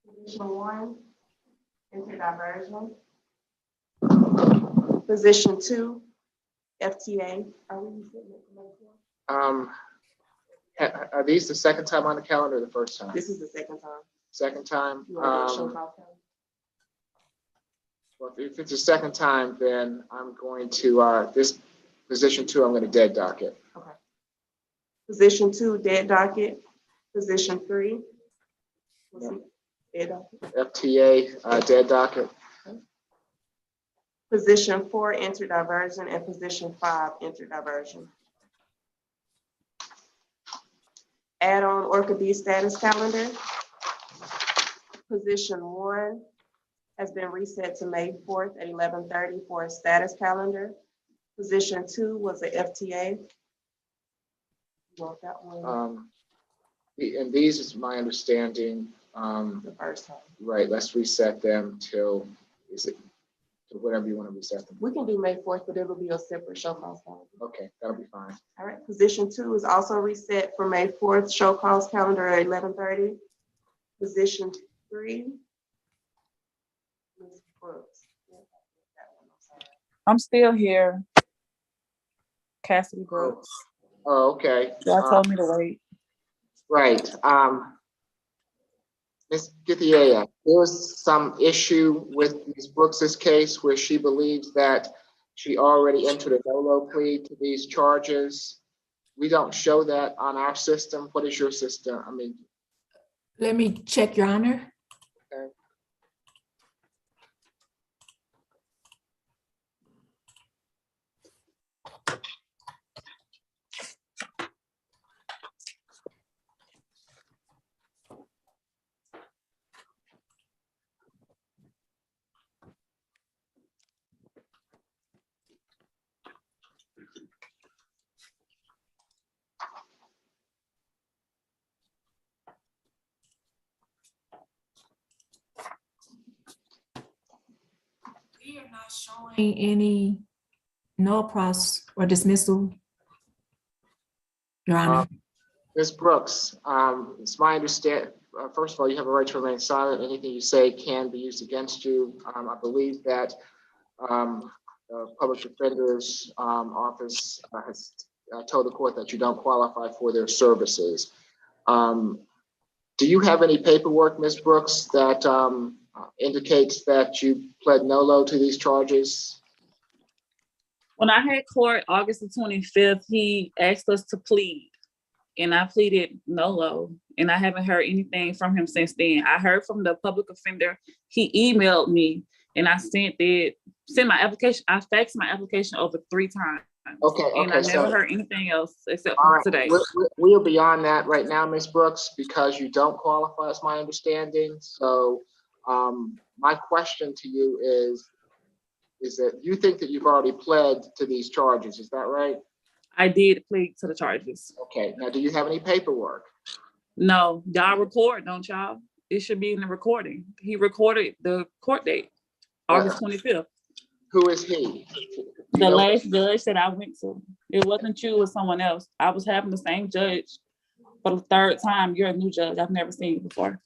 Position 1, interdiversion. Position 2, FTA. Are these the second time on the calendar or the first time? This is the second time. Second time. You want to show cause time? Well, if it's the second time, then I'm going to, this position 2, I'm going to dead docket. Okay. Position 2, dead docket. Position 3. Dead docket. FTA, dead docket. Okay. Position 4, interdiversion, and position 5, interdiversion. Add on Orca B status calendar. Position 1 has been reset to May 4th at 11:30 for a status calendar. Position 2 was a FTA. You want that one? And these is my understanding. The first time. Right, let's reset them till, is it, to whatever you want to reset them. We can do May 4th, but it'll be a separate show cause calendar. Okay, that'll be fine. All right, position 2 is also reset for May 4th, show cause calendar at 11:30. Position 3. Ms. Brooks. I'm still here. Cassidy Brooks. Oh, okay. Y'all told me to wait. Right. Ms. Githia, there's some issue with Ms. Brooks's case where she believes that she already entered a no-low plea to these charges. We don't show that on our system. What is your system? I mean, Let me check, Your Honor. okay. We are not showing any no pros or dismissal, Your Honor. Ms. Brooks, it's my understanding, first of all, you have a right to remain silent. Anything you say can be used against you. I believe that the Public Defender's Office has told the court that you don't qualify for their services. Do you have any paperwork, Ms. Brooks, that indicates that you pled no-low to these charges? When I had court August the 25th, he asked us to plead, and I pleaded no-low, and I haven't heard anything from him since then. I heard from the public offender. He emailed me, and I sent my application. I faxed my application over 3 times. Okay. And I never heard anything else except for today. We are beyond that right now, Ms. Brooks, because you don't qualify, is my understanding. So my question to you is that you think that you've already pled to these charges, is that right? I did plead to the charges. Okay, now do you have any paperwork? No, y'all record, don't y'all? It should be in the recording. He recorded the court date, August 25th. Who is he? The last judge that I went to. It wasn't you, it was someone else. I was having the same judge for the 3rd time. You're a new judge. I've never seen you before.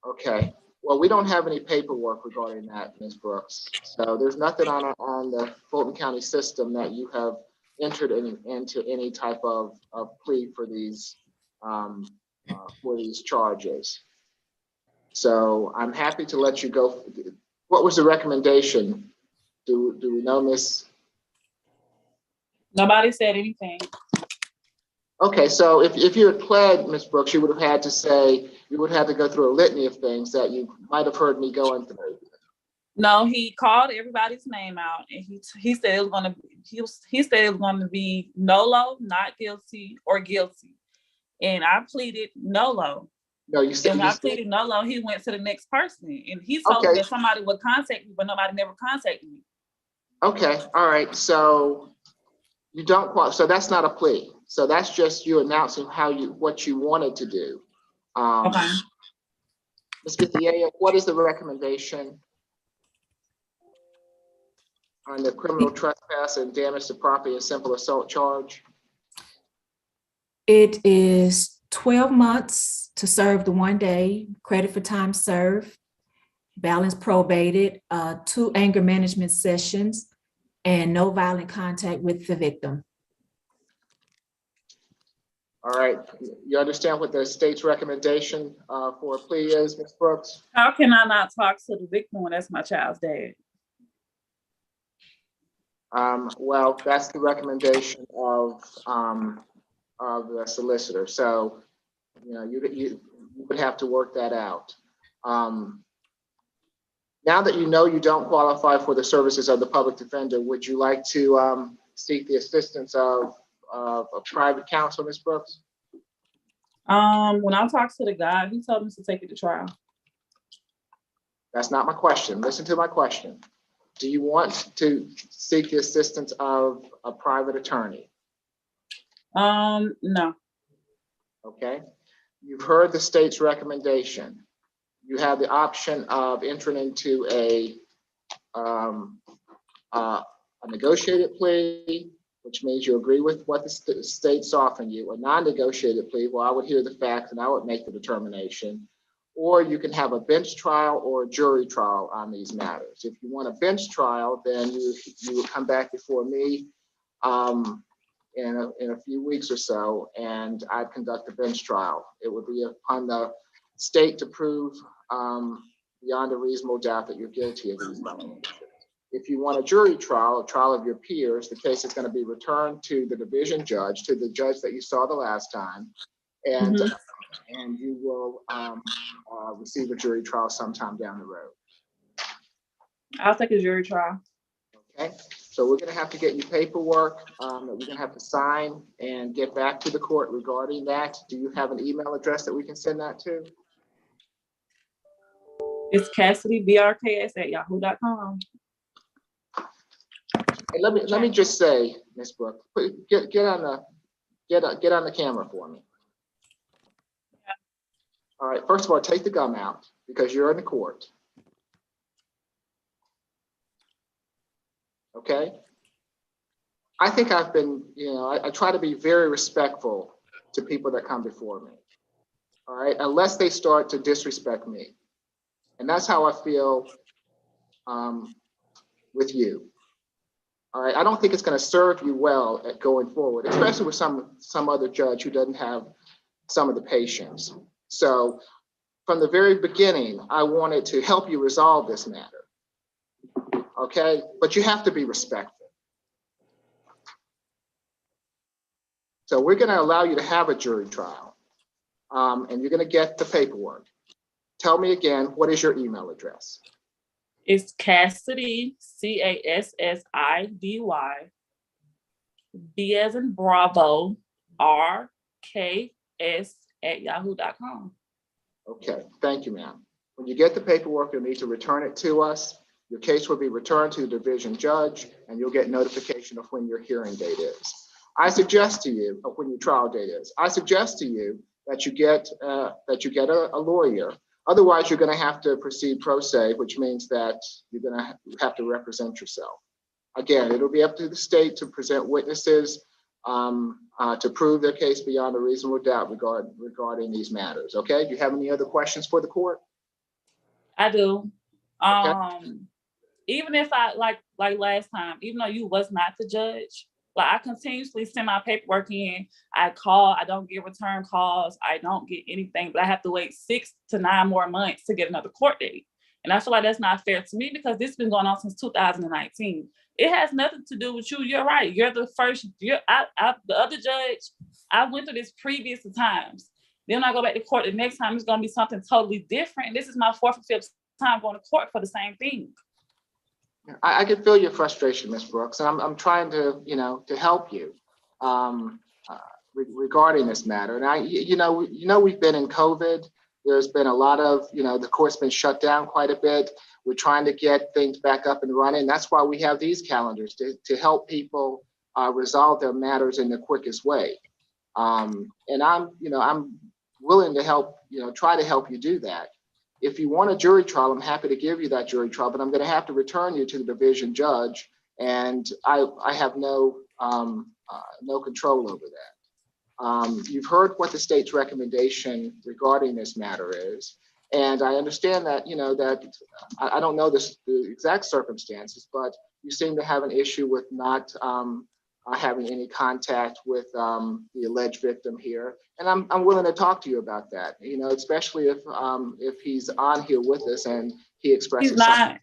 Okay, well, we don't have any paperwork regarding that, Ms. Brooks. So there's nothing on the Fulton County system that you have entered into any type of plea for these charges. So I'm happy to let you go. What was the recommendation? Do we know, Miss? Nobody said anything. Okay, so if you had pled, Ms. Brooks, you would have had to say, you would have to go through a litany of things that you might have heard me going through. No, he called everybody's name out, and he said it was gonna he said it was gonna be nolo, not guilty, or guilty, and I pleaded nolo. No, you said. And when I pleaded nolo, he went to the next person, and he told me that somebody would contact me, but nobody never contacted me. Okay, all right. So you don't qualify. So that's not a plea. So that's just you announcing what you wanted to do. Okay. Ms. Githia, what is the recommendation on the criminal trespass and damage to property and simple assault charge? It is 12 months to serve the 1 day, credit for time served, balance probated, 2 anger management sessions, and no violent contact with the victim. All right, you understand what the state's recommendation for a plea is, Ms. Brooks? How can I not talk to the victim when that's my child's dad? Well, that's the recommendation of the solicitor. So, you know, you would have to work that out. Now that you know you don't qualify for the services of the public defender, would you like to seek the assistance of a private counsel, Ms. Brooks? When I talked to the guy, he told me to take it to trial. That's not my question. Listen to my question. Do you want to seek the assistance of a private attorney? No. Okay. You've heard the state's recommendation. You have the option of entering into a negotiated plea, which means you agree with what the state's offering you. A non-negotiated plea, well, I would hear the facts and I would make the determination. Or you can have a bench trial or a jury trial on these matters. If you want a bench trial, then you would come back before me in a few weeks or so, and I'd conduct a bench trial. It would be upon the state to prove beyond a reasonable doubt that you're guilty of these violations. If you want a jury trial, a trial of your peers, the case is going to be returned to the division judge, to the judge that you saw the last time, and and you will receive a jury trial sometime down the road. I'll take a jury trial. Okay, so we're going to have to get you paperwork that we're going to have to sign and get back to the court regarding that. Do you have an email address that we can send that to? It's CassidyBRKS@yahoo.com. Hey, let me just say, Ms. Brooks, get on the camera for me. All right, first of all, take the gum out because you're in the court. Okay? I think I've been, I try to be very respectful to people that come before me. All right, unless they start to disrespect me. And that's how I feel with you. All right, I don't think it's going to serve you well at going forward, especially with some other judge who doesn't have some of the patience. So from the very beginning, I wanted to help you resolve this matter. Okay, but you have to be respectful. So we're going to allow you to have a jury trial, and you're going to get the paperwork. Tell me again, what is your email address? It's Cassidy, Cassidy, B as in Bravo, RKS@yahoo.com. Okay, thank you, ma'am. When you get the paperwork, you'll need to return it to us. Your case will be returned to the division judge, and you'll get notification of when your hearing date is. I suggest to you, of when your trial date is. I suggest to you that you get a lawyer. Otherwise, you're going to have to proceed pro se, which means that you're going to have to represent yourself. Again, it'll be up to the state to present witnesses to prove their case beyond a reasonable doubt regarding these matters. Okay, do you have any other questions for the court? I do. Even if I like last time, even though you was not the judge, like I continuously send my paperwork in. I call, I don't get return calls, I don't get anything, but I have to wait 6 to 9 more months to get another court date. And I feel like that's not fair to me because this has been going on since 2019. It has nothing to do with you. You're right. You're the first. The other judge, I went through this previous times. Then when I go back to court, the next time it's going to be something totally different. This is my 4th or 5th time going to court for the same thing. I can feel your frustration, Ms. Brooks, and I'm trying to, to help you regarding this matter. And we've been in COVID. There's been a lot of, the court's been shut down quite a bit. We're trying to get things back up and running. That's why we have these calendars to help people resolve their matters in the quickest way. And I'm willing to help, try to help you do that. If you want a jury trial, I'm happy to give you that jury trial, but I'm going to have to return you to the division judge, and I have no control over that. You've heard what the state's recommendation regarding this matter is, and I understand that that I don't know the exact circumstances, but you seem to have an issue with not having any contact with the alleged victim here, and I'm willing to talk to you about that. Especially if he's on here with us and he expresses. He's not.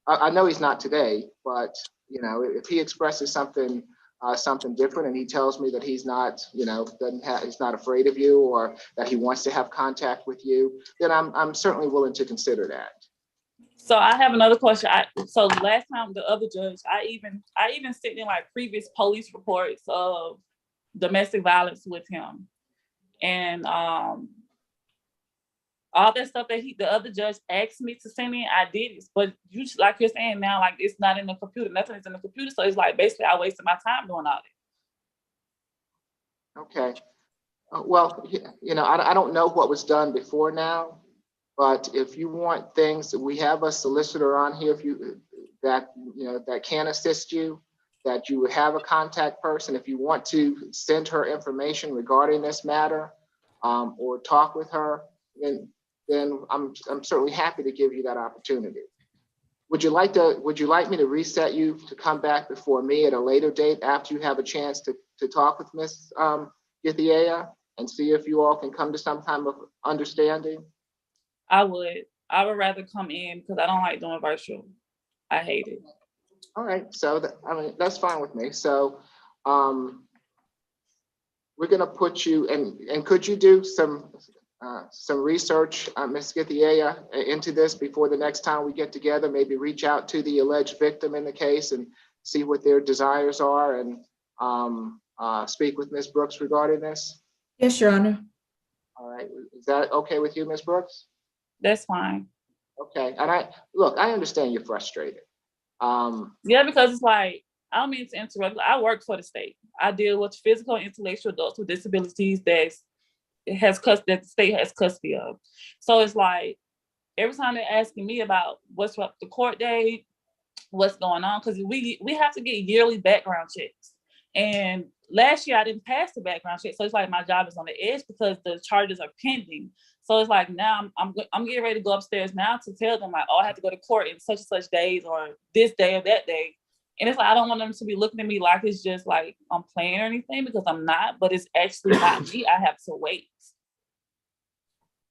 I know he's not today, but if he expresses something different and he tells me that he's not, he's not afraid of you or that he wants to have contact with you, then I'm certainly willing to consider that. So I have another question. So last time the other judge, I even sent in like previous police reports of domestic violence with him, and all that stuff that the other judge asked me to send in, I did it. But you, like you're saying now, like it's not in the computer. Nothing is in the computer, so it's like basically I wasted my time doing all that. Okay. Well, I don't know what was done before now. But if you want things, we have a solicitor on here that can assist you, that you would have a contact person. If you want to send her information regarding this matter or talk with her, then I'm certainly happy to give you that opportunity. Would you like me to reset you to come back before me at a later date after you have a chance to talk with Ms. Githia and see if you all can come to some kind of understanding? I would rather come in because I don't like doing virtual. I hate it. All right, so that's fine with me. So we're gonna put you and could you do some research, Ms. Githia, into this before the next time we get together? Maybe reach out to the alleged victim in the case and see what their desires are and speak with Ms. Brooks regarding this? Yes, Your Honor. All right, is that okay with you, Ms. Brooks? That's fine. Okay, and I understand you're frustrated. Yeah, because it's like, I don't mean to interrupt. I work for the state. I deal with physical and intellectual adults with disabilities that the state has custody of. So it's like, every time they're asking me about what's up the court date, what's going on, because we have to get yearly background checks. And last year I didn't pass the background check. So it's like my job is on the edge because the charges are pending. So it's like now I'm getting ready to go upstairs now to tell them like, oh, I have to go to court in such and such days or this day or that day. And it's like, I don't want them to be looking at me like it's just like I'm playing or anything, because I'm not, but it's actually not me. I have to wait.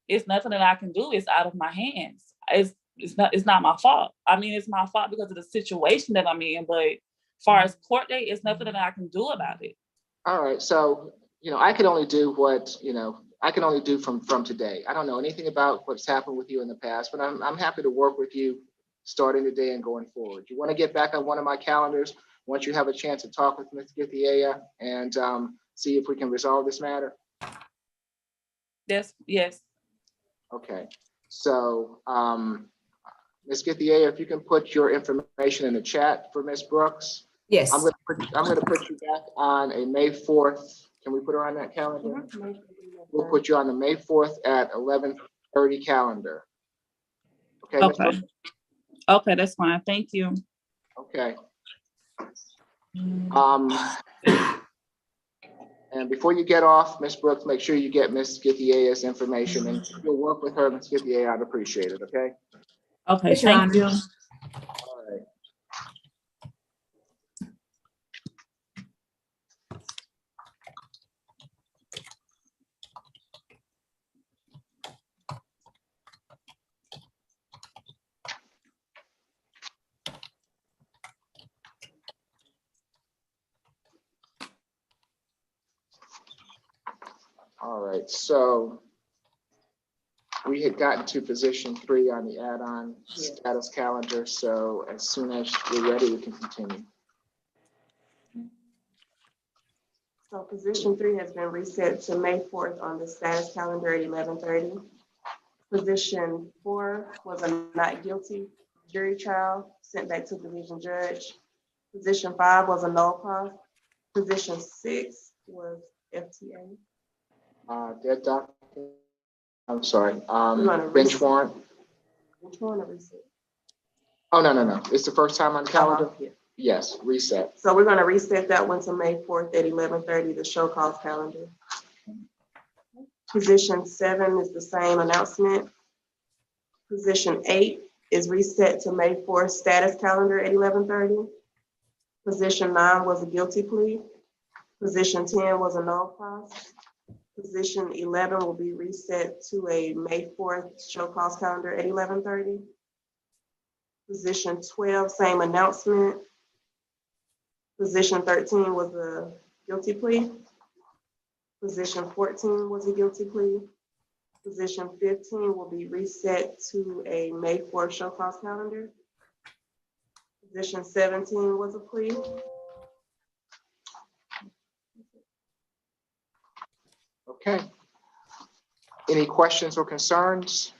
It's nothing that I can do. It's out of my hands. It's not my fault. I mean, it's my fault because of the situation that I'm in, but as far as court date, it's nothing that I can do about it. All right, so, I can only do what, I can only do from today. I don't know anything about what's happened with you in the past, but I'm happy to work with you starting today and going forward. You want to get back on one of my calendars once you have a chance to talk with Ms. Githia and see if we can resolve this matter? Yes. Okay, so Ms. Githia, if you can put your information in the chat for Ms. Brooks. Yes. I'm going to put you back on a May 4th. Can we put her on that calendar? We'll put you on the May 4th at 11:30 calendar. Okay. Ms. Brooks? Okay, that's fine. Thank you. And before you get off, Ms. Brooks, make sure you get Ms. Githiea's information, and if you'll work with her, Ms. Githier, I'd appreciate it, okay? Okay, Yes, Your thank Honor. you. All right. All right, so we had gotten to position 3 on the add-on status calendar, so as soon as we're ready, we can continue. So position 3 has been reset to May 4th on the status calendar at 11:30. Position 4 was a not guilty jury trial sent back to division judge. Position 5 was a null pros. Position 6 was FTA. Dead document, I'm sorry, gonna bench reset. warrant. Which one are reset? Oh, no. It's the first time on the calendar? Yeah. Yes, reset. So we're gonna reset that one to May 4th at 11:30, the show cause calendar. Position 7 is the same announcement. Position 8 is reset to May 4th status calendar at 11:30. Position 9 was a guilty plea. Position 10 was a null pros. Position 11 will be reset to a May 4th show cause calendar at 11:30. Position 12, same announcement. Position 13 was a guilty plea. Position 14 was a guilty plea. Position 15 will be reset to a May 4th show cause calendar. Position 17 was a plea. Okay. Any questions or concerns?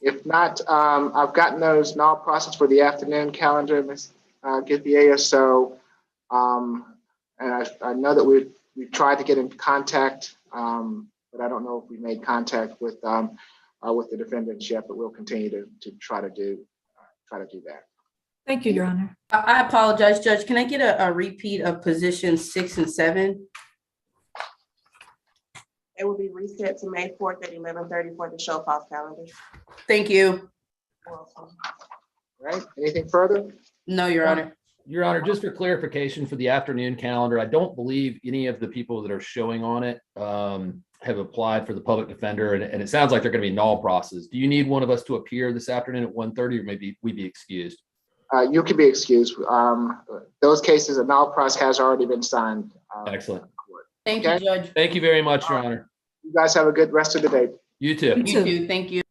If not, I've gotten those null process for the afternoon calendar, Ms. Githier. So, and I know that we've tried to get in contact, but I don't know if we made contact with the defendants yet. But we'll continue to try to do that. Thank you, Your Honor. I apologize, Judge. Can I get a repeat of positions 6 and 7? It will be reset to May 4th at 11:30 for the show cause calendar. Thank you. Right? Anything further? No, Your Honor. Your Honor, just for clarification for the afternoon calendar, I don't believe any of the people that are showing on it have applied for the public defender, and it sounds like they're going to be null process. Do you need one of us to appear this afternoon at 1:30, or maybe we be excused? You can be excused. Those cases, a null process has already been signed. Excellent. Thank you, Judge. Thank you very much, Your Honor. You guys have a good rest of the day. You too. You too. Thank you.